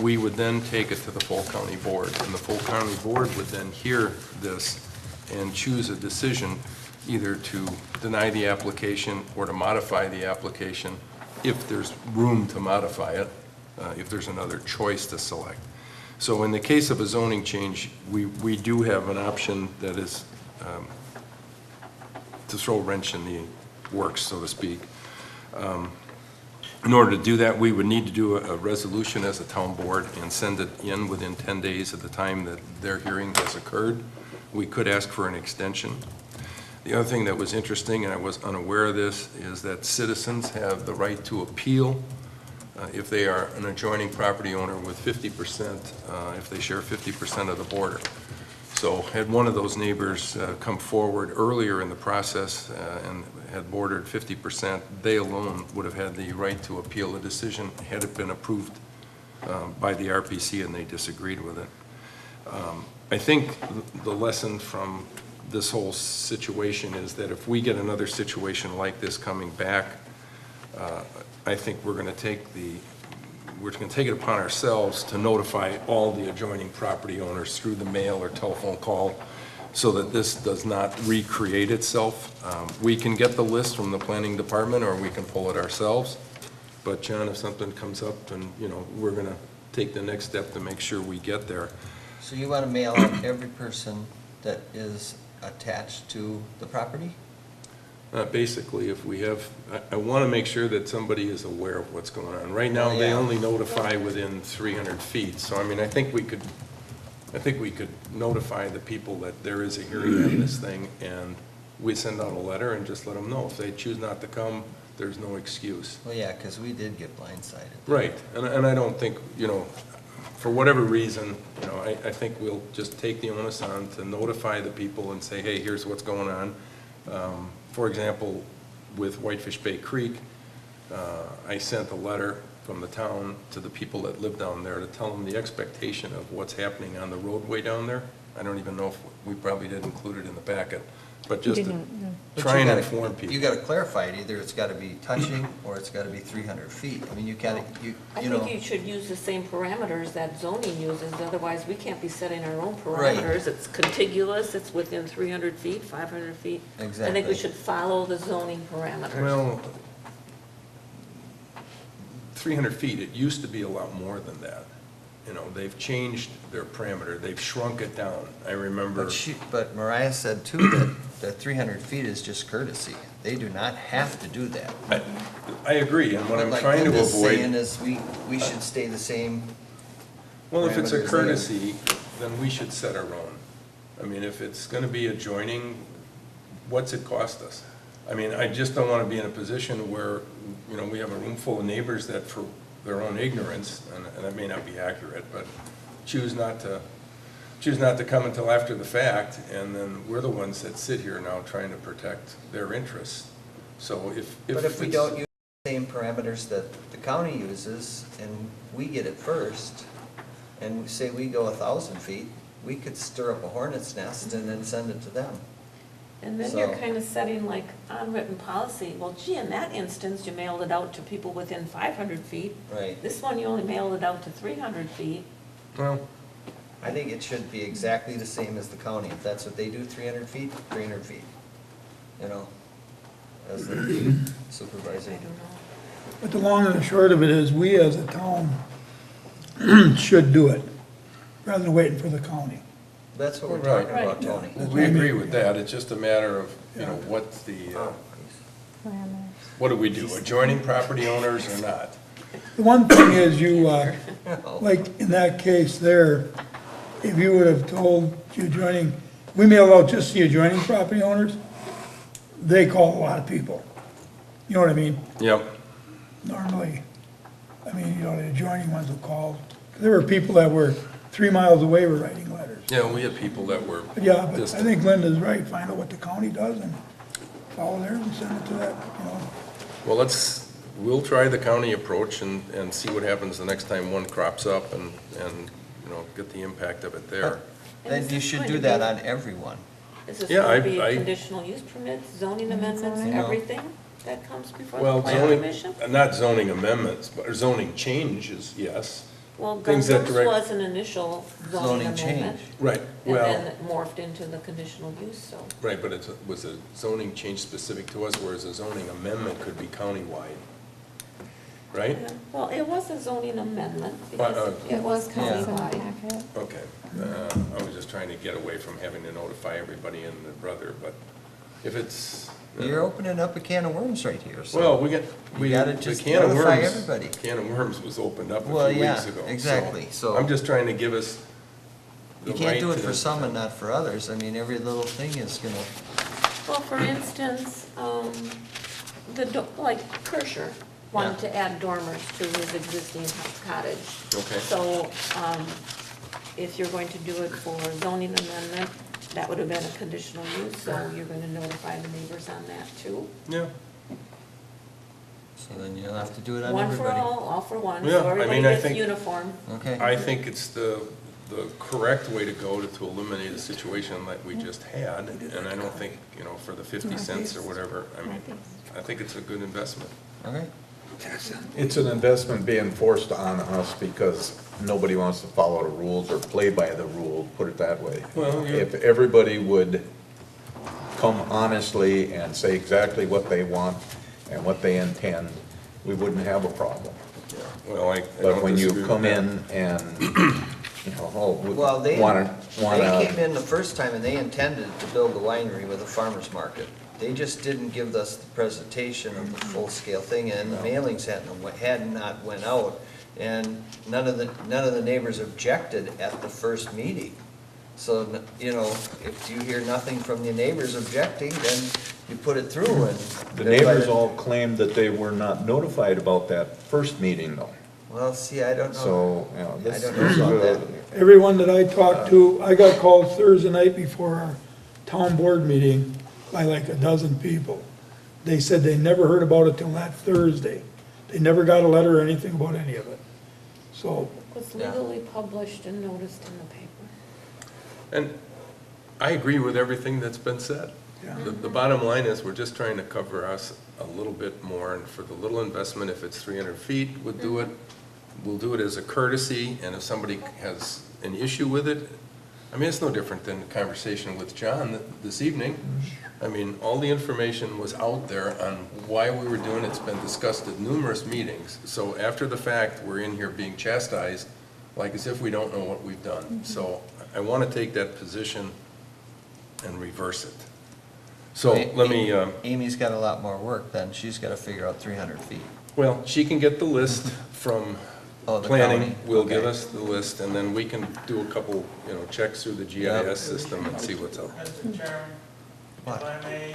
we would then take it to the full county board, and the full county board would then hear this and choose a decision either to deny the application or to modify the application if there's room to modify it, if there's another choice to select. So in the case of a zoning change, we do have an option that is to throw a wrench in the works, so to speak. In order to do that, we would need to do a resolution as a town board and send it in within 10 days of the time that their hearing has occurred. We could ask for an extension. The other thing that was interesting, and I was unaware of this, is that citizens have the right to appeal if they are an adjoining property owner with 50%, if they share 50% of the border. So had one of those neighbors come forward earlier in the process and had bordered 50%, they alone would have had the right to appeal a decision had it been approved by the RPC and they disagreed with it. I think the lesson from this whole situation is that if we get another situation like this coming back, I think we're going to take it upon ourselves to notify all the adjoining property owners through the mail or telephone call so that this does not recreate itself. We can get the list from the planning department or we can pull it ourselves. But John, if something comes up, and we're going to take the next step to make sure we get there. So you want to mail out every person that is attached to the property? Basically, if we have, I want to make sure that somebody is aware of what's going on. Right now, they only notify within 300 feet. So, I mean, I think we could notify the people that there is a hearing on this thing, and we send out a letter and just let them know. If they choose not to come, there's no excuse. Well, yeah, because we did get blindsided. Right, and I don't think, for whatever reason, I think we'll just take the onus on to notify the people and say, hey, here's what's going on. For example, with Whitefish Bay Creek, I sent a letter from the town to the people that live down there to tell them the expectation of what's happening on the roadway down there. I don't even know if we probably did include it in the packet, but just to try and inform people. You got to clarify it. Either it's got to be touching or it's got to be 300 feet. I mean, you got to, I think you should use the same parameters that zoning uses, otherwise we can't be setting our own parameters. It's contiguous, it's within 300 feet, 500 feet. Exactly. I think we should follow the zoning parameters. Well, 300 feet, it used to be a lot more than that. They've changed their parameter, they've shrunk it down. I remember. But Mariah said too that 300 feet is just courtesy. They do not have to do that. I agree, and what I'm Like trying to Linda's avoid. saying is we should stay the same. Well, if it's a parameters courtesy, then we should set our own. I mean, if it's gonna be adjoining, what's it cost us? I mean, I just don't wanna be in a position where, we have a room full of neighbors that for their own ignorance, and that may not be accurate, but choose not to come until after the fact, and then we're the ones that sit here now trying to protect their interests. So But if we don't use the same parameters that the county uses, and we get it first, and say we go 1,000 feet, we could stir up a hornet's nest and then send it to them. And then you're kind of setting like unwritten policy. Well, gee, in that instance, you mailed it out to people within 500 feet. Right. This one, you only mailed it out to 300 feet. Well, I think it should be exactly the same as the county. If that's what they do, 300 feet, 300 feet. As the supervisor. I don't know. But the long and the short of it is, we as a town should do it, rather than waiting for the county. That's what we're Right. talking about, Right. Tony. we agree with that, it's just a matter of, what's the, What do we do, adjoining property owners or not? The one thing is you, like in that case there, if you would have told you adjoining, we mail out just the adjoining property owners, they call a lot of people. You know what I mean? Yep. Normally, I mean, you know, the adjoining ones will call. There were people that were 3 miles away were writing letters. Yeah, we had people that were But yeah, but I distant. think Linda's right, find out what the county does and follow theirs and send it to that, you know. Well, we'll try the county approach and see what happens the next time one crops up and, you know, get the impact of it there. And Then is you this should going do to that be- on everyone. Is this Yeah, going to be I- conditional use permits, zoning amendments, You know. everything that comes before the Well, planning zoning, commission? not zoning amendments, but zoning changes, yes. Well, things that Gunn's direct- was an initial zoning Zoning amendment. change. Right, And well, then it morphed into the conditional use, so. right, but it was a zoning change specific to us, whereas a zoning amendment could be countywide. Right? Yeah. Well, it was a zoning amendment But, because it was Yeah. countywide. Okay, I was just trying to get away from having to notify everybody and their brother, but if it's. You're opening up a can of worms right here, so. Well, You gotta the just can of notify worms- everybody. Can of worms was opened up Well, a few yeah, weeks ago. exactly, so- I'm just trying to give us the You can't right do it to- for some and not for others. I mean, every little thing is gonna, Well, for instance, like Kirscher wanted to add dormers to his existing cottage. Okay. So, if you're going to do it for zoning amendment, that would have been a conditional use, so you're gonna notify the neighbors on that too. Yeah, so then you'll have to do it on One for everybody. all for one, Yeah, so I everybody mean, I gets think- uniform. Okay. I think it's the correct way to go to eliminate a situation like we just had, and I don't think, you know, for the 50 cents or whatever, I mean, I think it's a good investment. Okay. It's an investment being forced on us because nobody wants to follow the rules or play by the rules, put it that way. Well, yeah. If everybody would come honestly and say exactly what they want and what they intend, we wouldn't have a problem. Well, I But don't when disagree you with come that. in and, you know, Well, they wanna, came in the first time and they intended to build a winery with a farmer's market. They just didn't give us the presentation of the full-scale thing, and the mailings had not went out. And none of the neighbors objected at the first meeting. So, you know, if you hear nothing from the neighbors objecting, then you put it through and. the neighbors all claimed that they were not notified about that first meeting though. Well, see, I don't know. So, you know, I this don't know is about a- that. Everyone that I talked to, I got called Thursday night before our town board meeting by like a dozen people. They said they never heard about it till that Thursday. They never got a letter or anything about any of it. So, It was legally published and noticed in the paper. And I agree with everything that's been said. yeah. The bottom line is, we're just trying to cover us a little bit more, and for the little investment, if it's 300 feet, we'll do it. We'll do it as a courtesy, and if somebody has an issue with it, I mean, it's no different than the conversation with John this evening. I mean, all the information was out there on why we were doing it. It's been discussed at numerous meetings. So after the fact, we're in here being chastised, like as if we don't know what we've done. So I want to take that position and reverse it. So let me, Amy's got a lot more work then. She's gotta figure out 300 feet. well, she can get the list from Oh, the planning. county. Will give Okay. us the list, and then we can do a couple, you know, checks through the GIS system and see what's up. Mr. Chairman, What? if I may,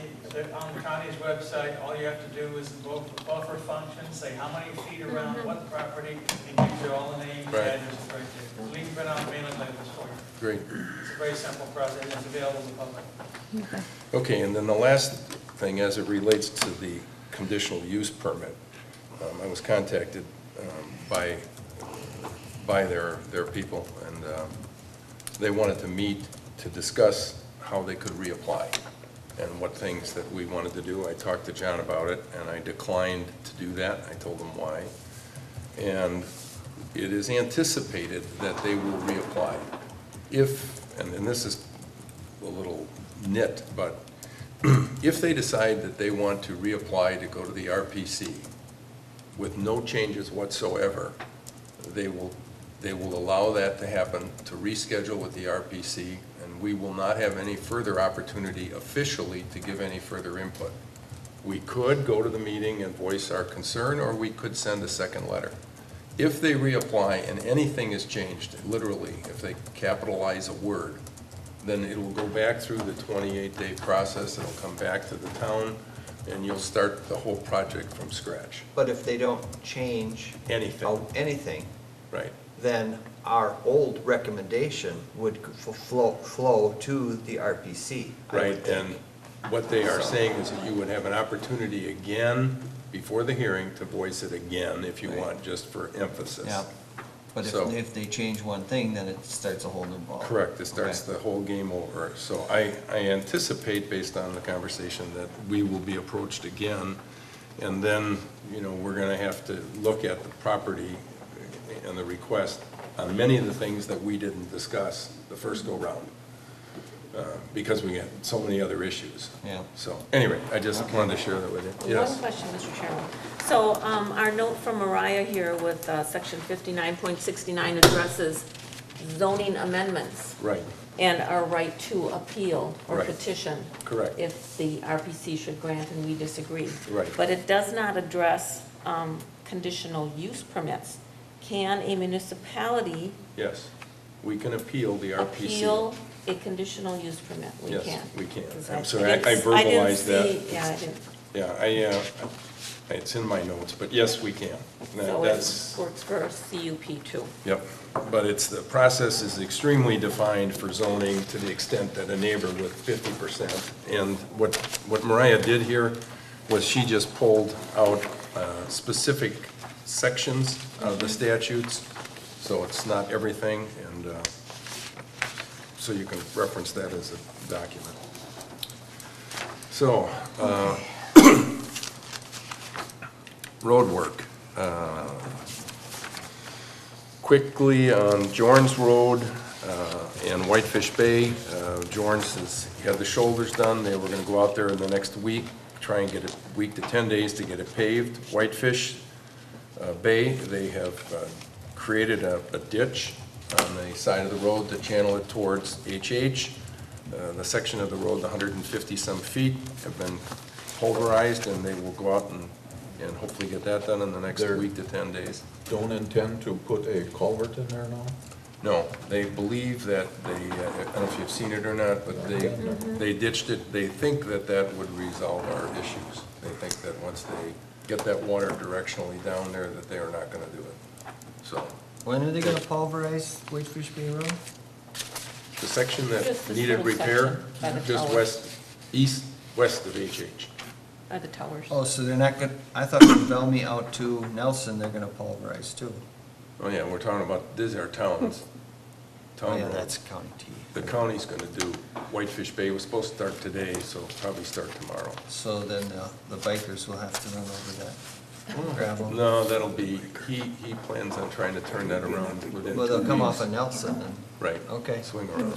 on the county's website, all you have to do is invoke the buffer function, say how many feet around what property, it gives you all the names, Right. addresses right there. We can print out mailing labels for you. Great. It's a very simple process, it's available to the public. Okay, and then the last thing, as it relates to the conditional use permit, I was contacted by their people, and they wanted to meet to discuss how they could reapply and what things that we wanted to do. I talked to John about it, and I declined to do that. I told him why. And it is anticipated that they will reapply. If, and this is a little nit, but if they decide that they want to reapply to go to the RPC with no changes whatsoever, they will allow that to happen, to reschedule with the RPC, and we will not have any further opportunity officially to give any further input. We could go to the meeting and voice our concern, or we could send a second letter. If they reapply and anything is changed, literally, if they capitalize a word, then it'll go back through the 28-day process, it'll come back to the town, and you'll start the whole project from scratch. But if they don't change anything, Right. then our old recommendation would flow to the RPC. I would Right, think. and what they are saying is that you would have an opportunity again before the hearing to voice it again if you want, just for emphasis. Yeah, but So- if they change one thing, then it starts a whole new ball. Correct, it starts Okay. the whole game over. So I anticipate, based on the conversation, that we will be approached again, and then, we're gonna have to look at the property and the request on many of the things that we didn't discuss the first go-round, because we had so many other issues. Yeah. So, anyway, I just wanted to share that with you. Yes? One question, Mr. Chairman. So, our note from Mariah here with, section 59.69 addresses zoning amendments Right, and our right to appeal or Right. petition. correct. If the RPC should grant and we disagree. Right. But it does not address, conditional use permits. Can a municipality Yes, we can appeal the RPC. appeal a conditional use permit? We Yes, can. we can. 'Cause I'm sorry, I didn't verbalized that. see- Yeah, I didn't. Yeah, it's in my notes, but yes, we can. So That's, it works for CUP too. yep, but the process is extremely defined for zoning to the extent that a neighbor with 50%. And what Mariah did here was she just pulled out specific sections of the statutes, so it's not everything, and so you can reference that as a document. So, road work. Quickly on Jorns Road and Whitefish Bay, Jorns has had the shoulders done. They were gonna go out there in the next week, try and get it, week to 10 days to get it paved. Whitefish Bay, they have created a ditch on the side of the road to channel it towards HH. The section of the road, 150-some feet, have been pulverized, and they will go out and hopefully get that done in the next They're- week to 10 days. Don't intend to put a culvert in there now? No, they believe that I don't know if you've seen it or not, but they ditched it. They think that would resolve our issues. They think that once they get that water directionally down there, that they are not gonna do it. So, When are they gonna pulverize Whitefish Bay Road? the section Just that this needed little repair, section by the just towers. west of HH. By the towers. Oh, so they're not gonna, I thought from Bellamy out to Nelson, they're gonna pulverize too. Oh, yeah, we're talking about, these are towns. Oh, Town yeah, roads. that's County T. The county's gonna do Whitefish Bay. Was supposed to start today, so probably start tomorrow. So then the bikers will have to run over that gravel. No, that'll be, he plans on trying to turn that around within 2 Well, they'll come off weeks. of Nelson and, Right. okay. Swing around.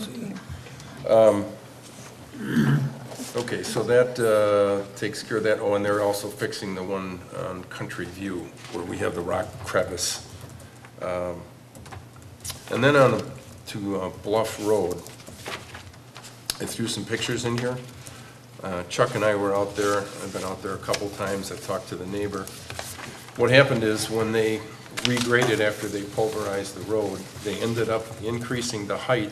Okay, so that takes care of that. Oh, and they're also fixing the one on Country View where we have the rock crevice. And then on to Bluff Road. I threw some pictures in here. Chuck and I were out there. I've been out there a couple times. I talked to the neighbor. What happened is when they regraded after they pulverized the road, they ended up increasing the height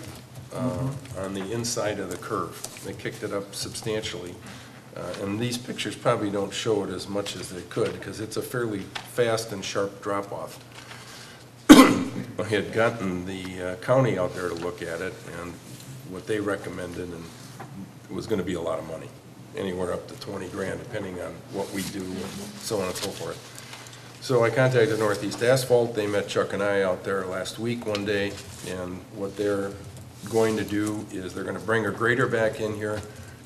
on the inside of the curve. They kicked it up substantially. And these pictures probably don't show it as much as they could because it's a fairly fast and sharp drop-off. I had gotten the county out there to look at it, and what they recommended, and it was gonna be a lot of money, anywhere up to 20 grand, depending on what we do, and so on and so forth. So I contacted Northeast Asphalt. They met Chuck and I out there last week one day, and what they're going to do is they're gonna bring a grader back in here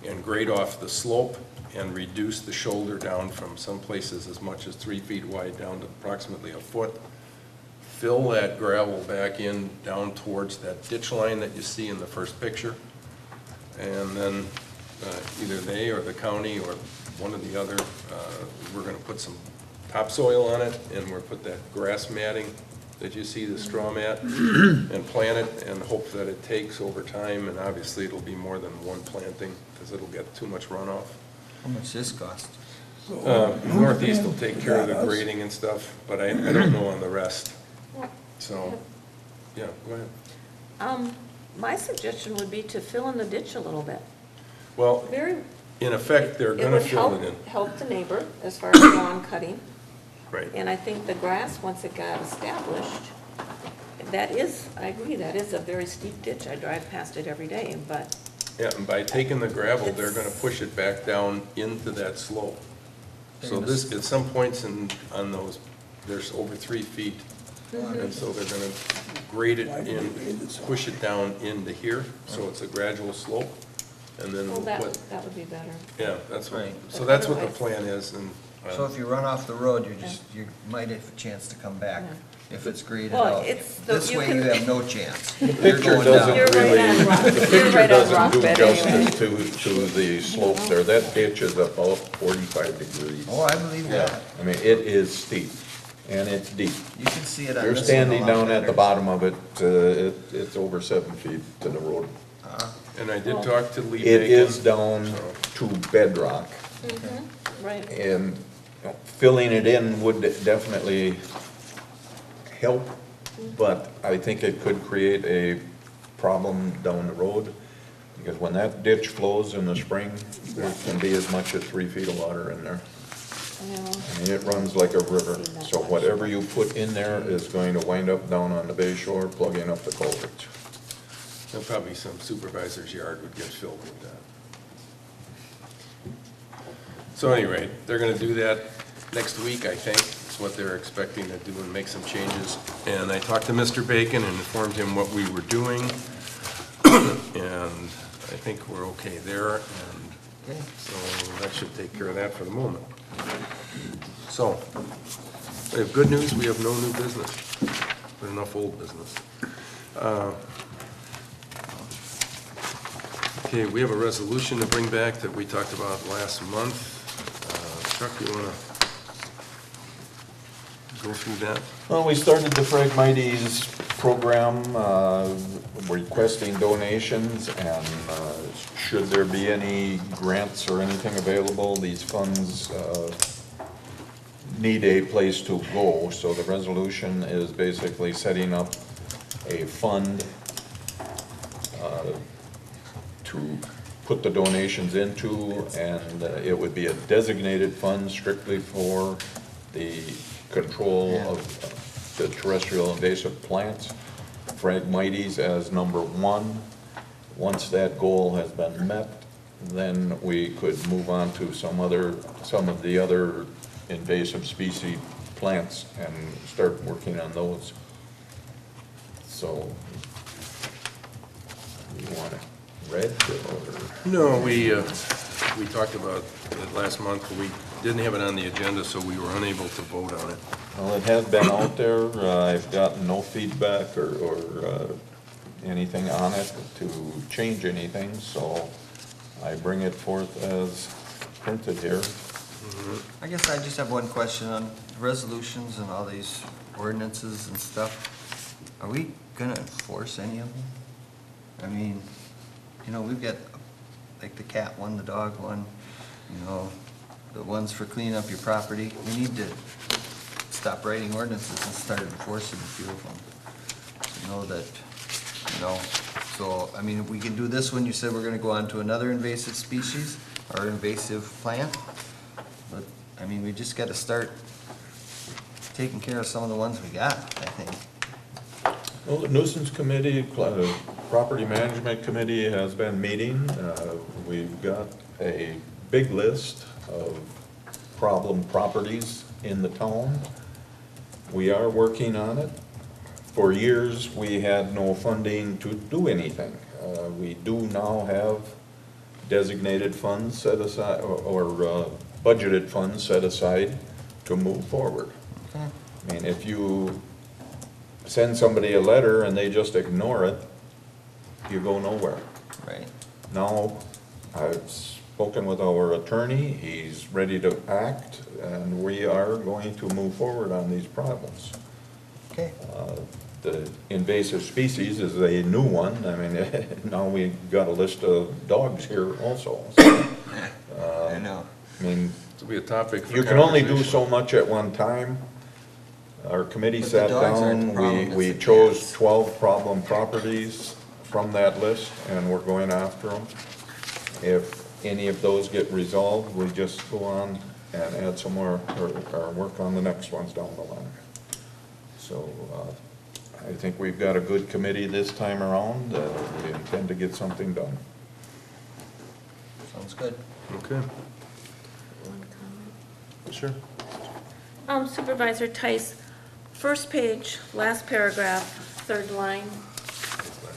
and grade off the slope and reduce the shoulder down from some places as much as 3 feet wide down to approximately a foot. Fill that gravel back in down towards that ditch line that you see in the first picture. And then either they or the county or one or the other, we're gonna put some topsoil on it, and we'll put that grass matting that you see, the straw mat, and plant it and hope that it takes over time. And obviously it'll be more than one planting because it'll get too much runoff. How much this cost? Northeast will take care of the grading and stuff, but I don't know on the rest. So, yeah, go ahead. My suggestion would be to fill in the ditch a little bit. Well, Very, in effect, they're it gonna would fill help, it in. help the neighbor as far as lawn cutting. Right. And I think the grass, once it got established, that is, I agree, that is a very steep ditch. I drive past it every day, but Yeah, and by taking the gravel, they're gonna push it back down into that slope. So this, at some points on those, there's over 3 feet. And so they're gonna grade it in, push it down into here, so it's a gradual slope. And then well, we'll put, that would be better. yeah, that's what, Right. so that's what the Otherwise- plan is, and. So if you run off the road, you might have a chance to come back if it's graded Well, out. it's This you way can- you have no chance. The You're picture going doesn't down. You're right really, on rock- the you're picture right on doesn't rock do bed justice to the slope there. That ditch is about 45 degrees. Oh, I believe that. I mean, it is steep, and it's deep. You can see it on You're this one a standing lot down at the better. bottom of it, it's over 7 feet to the road. And I did talk to Lee It Bacon. is down to bedrock, Right. and filling it in would definitely help, but I think it could create a problem down the road, because when that ditch flows in the spring, there can be as much as 3 feet of water in there. I mean, it runs like a river, so whatever you put in there is going to wind up down on the bay shore, plugging up the culverts. And probably some supervisor's yard would get filled with that. So at any rate, they're gonna do that next week, I think, is what they're expecting to do, and make some changes. And I talked to Mr. Bacon and informed him what we were doing, and I think we're okay there, and so that should take care of that for the moment. So, we have good news, we have no new business, but enough old business. Okay, we have a resolution to bring back that we talked about last month. Chuck, you want to go through that? Well, we started the Phragmites program, requesting donations, and should there be any grants or anything available, these funds need a place to go. So the resolution is basically setting up a fund to put the donations into, and it would be a designated fund strictly for the control of the terrestrial invasive plants. Phragmites as number 1. Once that goal has been met, then we could move on to some of the other invasive species plants and start working on those. So, you want it read or? No, we talked about it last month, but we didn't have it on the agenda, so we were unable to vote on it. Well, it has been out there. I've gotten no feedback or anything on it to change anything, so I bring it forth as printed here. I guess I just have one question on resolutions and all these ordinances and stuff. Are we gonna enforce any of them? I mean, you know, we've got like the cat one, the dog one, you know, the ones for cleaning up your property. We need to stop writing ordinances and start enforcing a few of them. You know that, you know, so, I mean, we can do this one, you said we're gonna go on to another invasive species or invasive plant. But, I mean, we just gotta start taking care of some of the ones we got, I think. Well, the nuisance committee, property management committee has been meeting. We've got a big list of problem properties in the town. We are working on it. For years, we had no funding to do anything. We do now have designated funds set aside, or budgeted funds set aside to move forward. Okay. I mean, if you send somebody a letter and they just ignore it, you go nowhere. Right. Now, I've spoken with our attorney, he's ready to act, and we are going to move forward on these problems. Okay. The invasive species is a new one. I mean, now we've got a list of dogs here also. So, I know. I mean, will be a topic for You can only do conversation. so much at one time. Our committee But the sat dogs aren't the down, problem, we it's the chose cats. 12 problem properties from that list, and we're going after them. If any of those get resolved, we just go on and add some more, or work on the next ones down the line. So, I think we've got a good committee this time around, we intend to get something done. Sounds good. Okay, One comment. sure. Supervisor Tice, first page, last paragraph, third line.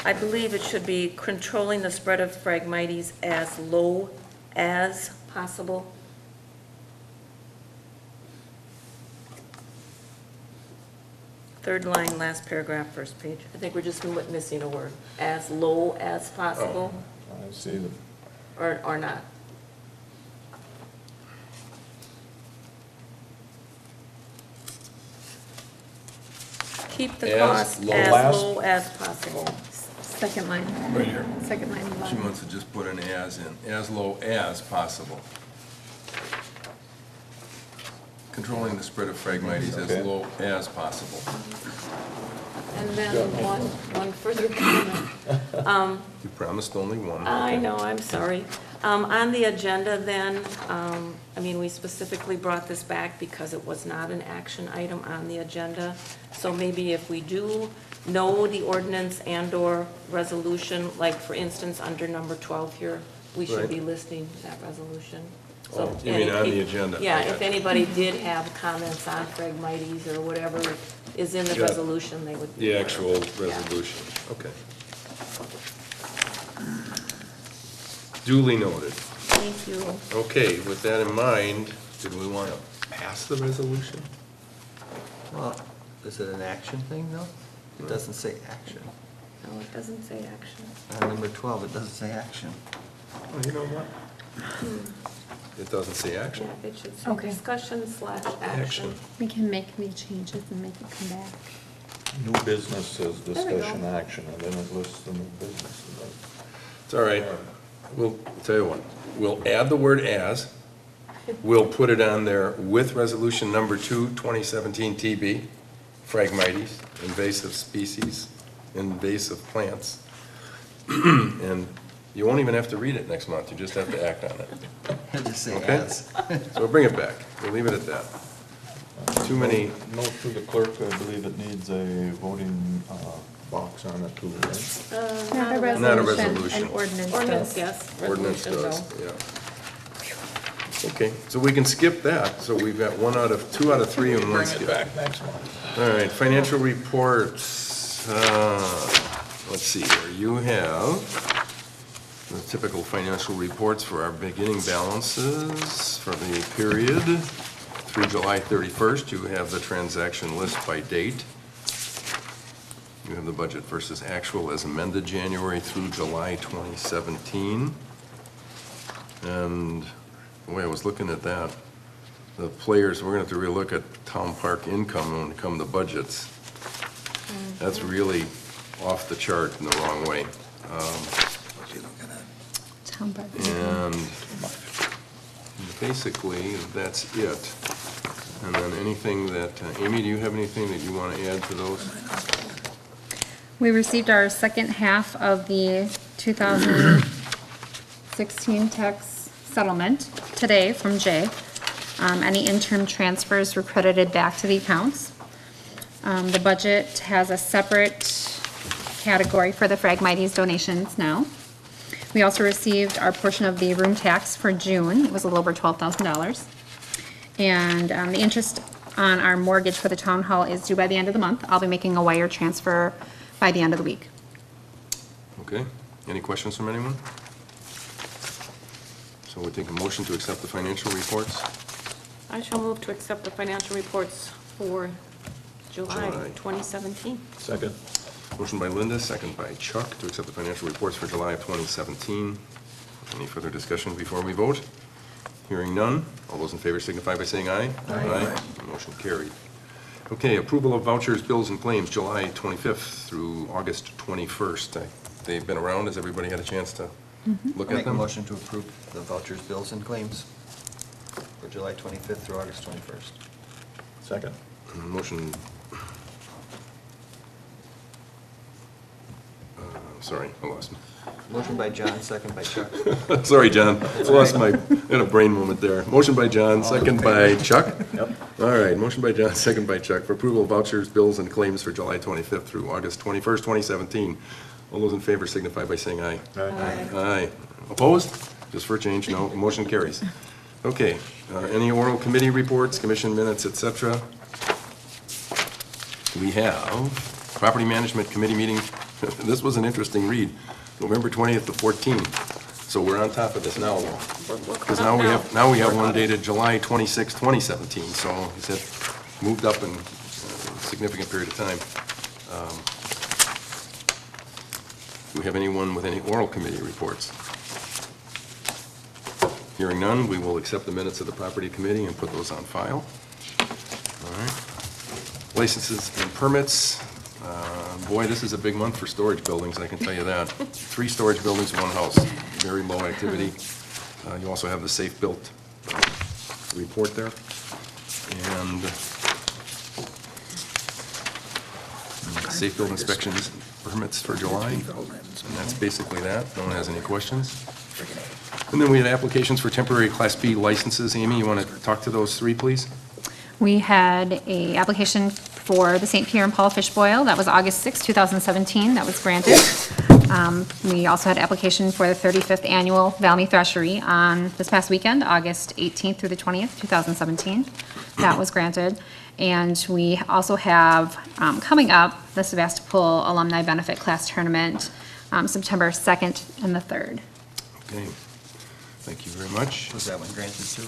I believe it should be controlling the spread of Phragmites as low as possible. Third line, last paragraph, first page. I think we're just missing a word. As low as possible, I see the or not. Keep the As cost low as as- low as possible. Second line. Right here. Second line. She wants to just put an as in, as low as possible. Controlling the spread of Phragmites as Okay. low as possible. And then one further comment. You promised only one. I Okay. know, I'm sorry. On the agenda then, I mean, we specifically brought this back because it was not an action item on the agenda. So maybe if we do know the ordinance and/or resolution, like for instance, under number 12 here, we should Right. be listing that resolution. So Oh, you mean any on the peop- agenda. Yeah, I if got you. anybody did have comments on Phragmites or whatever is in the Yeah. resolution, they would. be The aware. actual Yeah. resolution, okay. Duly noted. Thank you. Okay, with that in mind, did we want to pass the resolution? Well, is it an action thing though? It doesn't say action. No, it doesn't say action. On number 12, it doesn't say action. Oh, you know what? It doesn't say action. Yeah, it should say Okay. discussion/action. Action. We can make any changes and make it come back. new business says we go. discussion action, and then it lists the new business. It's all right. We'll tell you what, we'll add the word as. We'll put it on there with resolution number 2, 2017 TB, Phragmites, invasive species, invasive plants. And you won't even have to read it next month, you just have to act on it. Just say Okay. as. So we'll bring it back. We'll leave it at that. Too many, Note to the clerk, I believe it needs a voting box on it too, right? Not a Not a resolution, resolution. an ordinance Ordinance, does. yes. ordinance Resolution, does, no. yeah. Okay, so we can skip that. So we've got 2 out of 3 and 1 skip. Next one. All right, financial reports. Let's see here. You have the typical financial reports for our beginning balances for the period through July 31st. You have the transaction list by date. You have the budget versus actual as amended January through July 2017. And, boy, I was looking at that. The players, we're going to have to relook at town park income when it comes to budgets. That's really off the chart in the wrong way. Town park. And basically, that's it. And then anything that, Amy, do you have anything that you want to add to those? We received our second half of the 2016 tax settlement today from Jay. Any interim transfers were credited back to the accounts. The budget has a separate category for the Phragmites donations now. We also received our portion of the room tax for June. It was a little over $12,000. And the interest on our mortgage for the town hall is due by the end of the month. I'll be making a wire transfer by the end of the week. Okay, any questions from anyone? So we'll take a motion to accept the financial reports. I shall move to accept the financial reports for July July. 2017. Second. Motion by Linda, second by Chuck, to accept the financial reports for July of 2017. Any further discussion before we vote? Hearing none. All those in favor signify by saying aye. Aye. Motion carried. Okay, approval of vouchers, bills, and claims, July 25th through August 21st. They've been around. Has everybody had a chance to look I'll at make a them? motion to approve the vouchers, bills, and claims for July 25th through August 21st. Second. Motion. Sorry, I lost me. Motion by John, second by Chuck. Sorry, John. I lost my, had a brain moment there. Motion by John, second by Chuck? Yep. All right, motion by John, second by Chuck for approval of vouchers, bills, and claims for July 25th through August 21st, 2017. All those in favor signify by saying aye. Aye. Aye. Opposed? Just for a change, no. Motion carries. Okay, any oral committee reports, commission minutes, et cetera? We have Property Management Committee meeting. This was an interesting read, November 20th to 14th. So we're on top of this now, because now we have one dated July 26, 2017. So it's moved up in a significant period of time. Do we have anyone with any oral committee reports? Hearing none, we will accept the minutes of the Property Committee and put those on file. All right. Licenses and permits. Boy, this is a big month for storage buildings, I can tell you that. 3 storage buildings, 1 house. Very low activity. You also have the safe built report there. And safe build inspections permits for July. And that's basically that. No one has any questions. And then we had applications for temporary Class B licenses. Amy, you want to talk to those 3, please? We had a application for the St. Pierre and Paul Fish Boil. That was August 6, 2017. That was granted. We also had application for the 35th Annual Valmy Threshery on this past weekend, August 18th through the 20th, 2017. That was granted. And we also have coming up the Sevastopol Alumni Benefit Class Tournament, September 2nd and the 3rd. Okay. Thank you very much. Was that one granted too?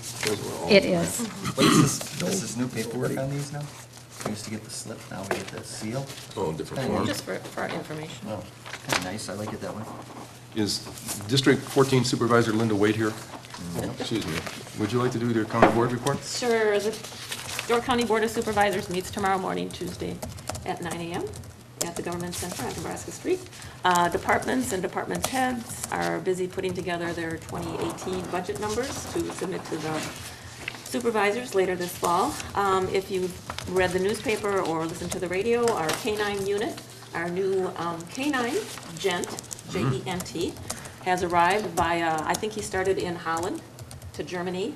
It is. What is this? This is new paperwork on these now? We used to get the slip, now we get the seal. Oh, different Kinda form. Just for our information. Oh, kind of nice, I like it that way. Is District 14 Supervisor Linda Wade here? Excuse me. Would you like to do your county board report? Sure, the York County Board of Supervisors meets tomorrow morning, Tuesday, at 9 a.m. at the Government Center on Nebraska Street. Departments and department heads are busy putting together their 2018 budget numbers to submit to the supervisors later this fall. If you've read the newspaper or listened to the radio, our K-9 unit, our new K-9 Gent, J-E-N-T, has arrived via, I think he started in Holland to Germany,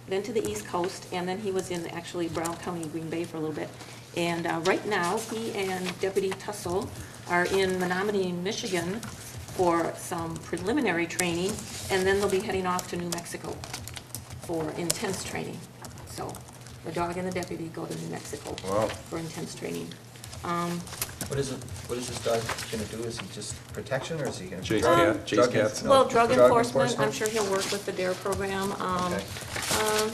then to the East Coast, and then he was in actually Brown County, Green Bay for a little bit. And right now, he and Deputy Tussle are in Menominee, Michigan for some preliminary training, and then they'll be heading off to New Mexico for intense training. So the dog and the deputy go to New Mexico Wow. for intense training. What is this dog gonna do? Is he just protection, or is he gonna? Chase drug- chase drug- cats. no, Well, drug enforcement, I'm sure he'll work with the DARE program. Okay.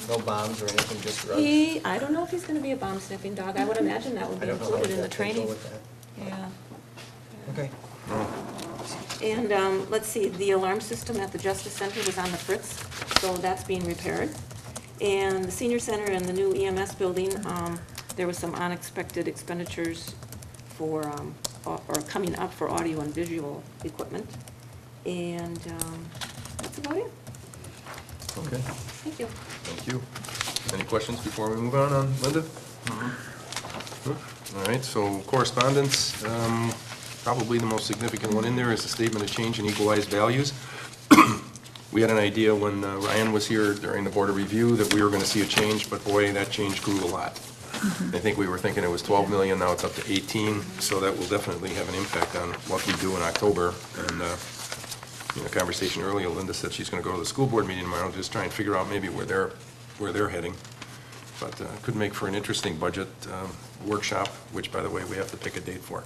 No bombs or anything, just drugs? I don't know if he's gonna be a bomb sniffing dog. I would imagine that would I be don't know how included in the that could go training. with that. Yeah. Okay. And let's see, the alarm system at the Justice Center was on the fritz, so that's being repaired. And the senior center and the new EMS building, there was some unexpected expenditures for, or coming up for audio and visual equipment. And that's about it. Okay, Thank you. thank you. Any questions before we move on, Linda? All right, so correspondence, probably the most significant one in there is the statement of change in equalized values. We had an idea when Ryan was here during the board of review that we were going to see a change, but boy, that change grew a lot. I think we were thinking it was 12 million, now it's up to 18, so that will definitely have an impact on what we do in October. And in a conversation earlier, Linda said she's going to go to the school board meeting tomorrow, just try and figure out maybe where they're heading. But could make for an interesting budget workshop, which, by the way, we have to pick a date for.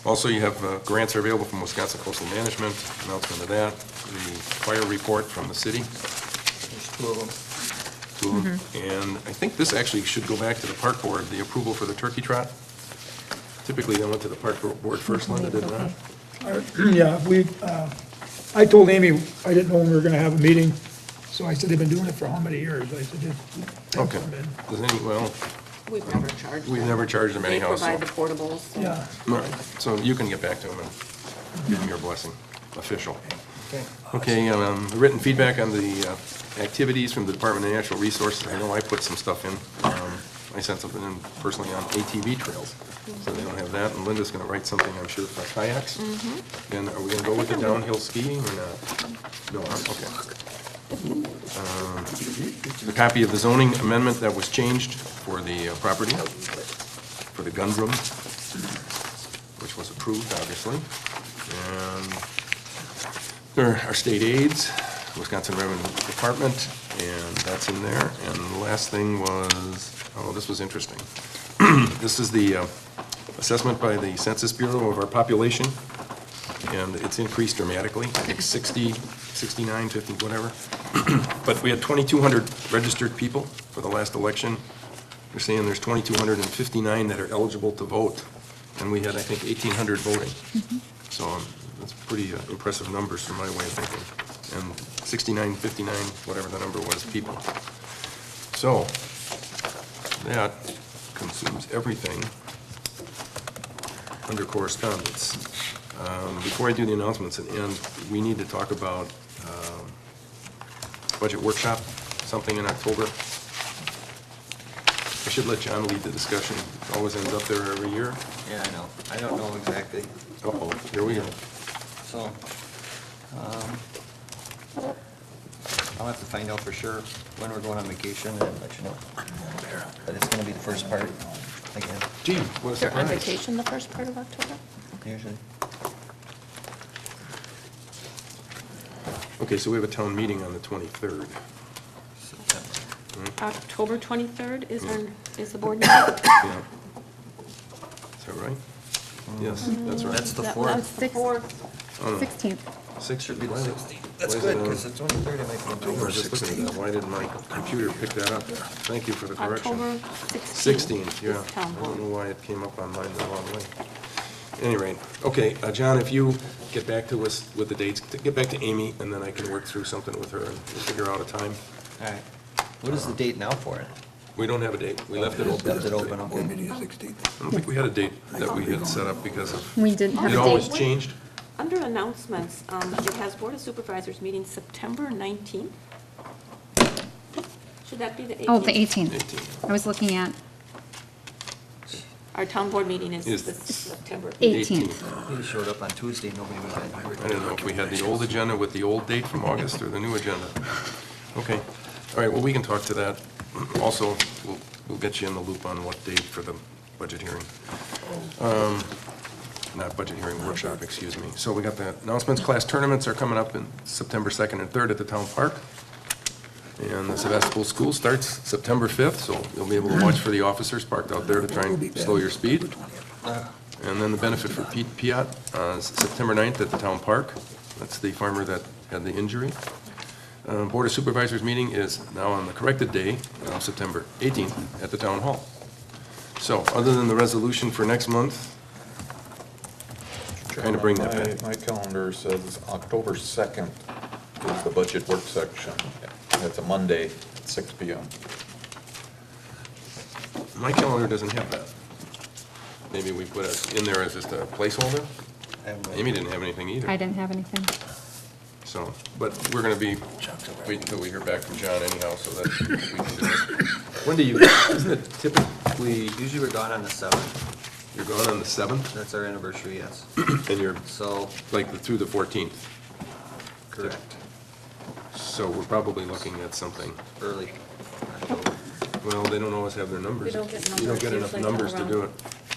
Also, you have grants are available from Wisconsin Coastal Management, announcement of that, the fire report from the city. There's 2 of them. And I think this actually should go back to the park board, the approval for the turkey trot. Typically, they went to the park board first, Linda, did not? Yeah, I told Amy, I didn't know when we were gonna have a meeting, so I said, they've been doing it for how many years? I said, just. Okay. Does well, We've never charged them. we've never charged them anyhow, so. They provide the portables. So. Yeah, All right, so you can get back to them and give them your blessing, official. Okay, written feedback on the activities from the Department of Natural Resources. I know I put some stuff in. I sent something in personally on ATV trails, so they don't have that. And Linda's gonna write something, I'm sure, for kayaks. And are we gonna go with the downhill skiing or not? No, okay. The copy of the zoning amendment that was changed for the property, for the gun room, which was approved, obviously. And there are state aids, Wisconsin Revenue Department, and that's in there. And the last thing was, oh, this was interesting. This is the assessment by the Census Bureau of our population, and it's increased dramatically, I think 60, 69, 50, whatever. But we had 2,200 registered people for the last election. They're saying there's 2,259 that are eligible to vote, and we had, I think, 1,800 voting. So that's pretty impressive numbers from my way of thinking. And 69, 59, whatever the number was, people. So that consumes everything under correspondence. Before I do the announcements, and we need to talk about budget workshop, something in October. I should let John lead the discussion. It always ends up there every year. Yeah, I know. I don't know exactly. Uh-oh, here we go. So, I'll have to find out for sure when we're going on vacation and let you know. But it's gonna be the first part again, Gee, what a They're on surprise. vacation the first part of October? usually. Okay, so we have a town meeting on the 23rd. October 23rd is the board meeting? Yeah. Is that right? Yes, that's right. That's the That's fourth. the fourth. Oh, no. 16th. Six Should be the why is it- 16th. That's why is it good, on- because the 23rd it might be. I was just looking at that. Why didn't my computer pick that up? Thank you for the correction. October 16th. 16th, yeah. is town I board. don't know why it came up on mine the wrong way. Anyway, okay, John, if you get back to us with the dates, get back to Amy, and then I can work through something with her and we'll figure out a time. All right. What is the date now for it? We don't have a date. We left it open. Left it open, okay. Maybe the 16th. I don't think we had a date that we had set up because of, We didn't have it a always date. changed. Under announcements, it has Board of Supervisors meeting September 19th. Should that be the 18th? Oh, the 18th. 18th. I was looking at Our town board meeting is Is- the September 18th. He showed up on Tuesday, nobody was at. I didn't know if we had the old agenda with the old date from August or the new agenda. Okay, all right, well, we can talk to that. Also, we'll get you in the loop on what date for the budget hearing. Not budget hearing, workshop, excuse me. So we got the announcements. Class tournaments are coming up in September 2nd and 3rd at the town park. And the Sevastopol school starts September 5th, so you'll be able to watch for the officers parked out there to try and slow your speed. And then the benefit for Pete Piat, is September 9th at the town park. That's the farmer that had the injury. Board of Supervisors meeting is now on the corrected day, September 18th at the town hall. So, other than the resolution for next month, trying to bring that back. My calendar says October 2nd is the budget work section. It's a Monday at 6 PM. My calendar doesn't have that. Maybe we put it in there as just a placeholder? Amy didn't have anything either. I didn't have anything. So, but we're gonna be, wait until we hear back from John anyhow, so that we can do it. When do you, isn't it typically, Usually we're gone on the 7th. you're gone on the 7th? That's our anniversary, yes. And you're So, like through the 14th? correct, So we're probably looking at something. early. Well, they don't always have their numbers. We don't get You don't numbers get enough usually numbers to around. do it.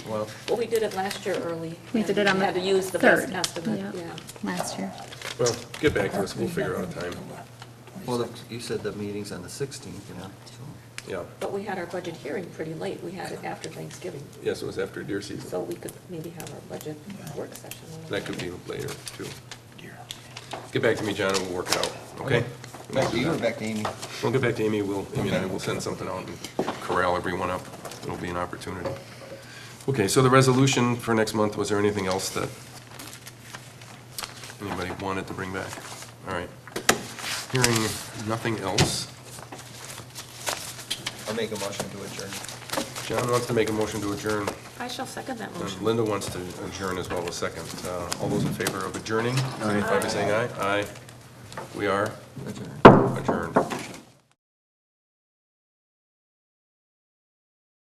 Well, Well, we did it last year early. We did it on the Had to use the best 3rd. estimate, yeah. Last year. Well, get back to us, we'll figure out a time. well, you said the meeting's on the 16th, you know, so. Yeah, But we had our budget hearing pretty late. We had it after Thanksgiving. yes, it was after deer season. So we could maybe have our budget work session. That could be later, too. Get back to me, John, and we'll work it out, okay? Back to you or back to Amy? We'll get back to Amy, Amy and I will send something out and corral everyone up. It'll be an opportunity. Okay, so the resolution for next month, was there anything else that anybody wanted to bring back? All right. Hearing nothing else, I'll make a motion to adjourn. John wants to make a motion to adjourn, I shall second that and motion. Linda wants to adjourn as well, a second. All those in favor of adjourning, signify by saying aye. Aye. We are adjourned.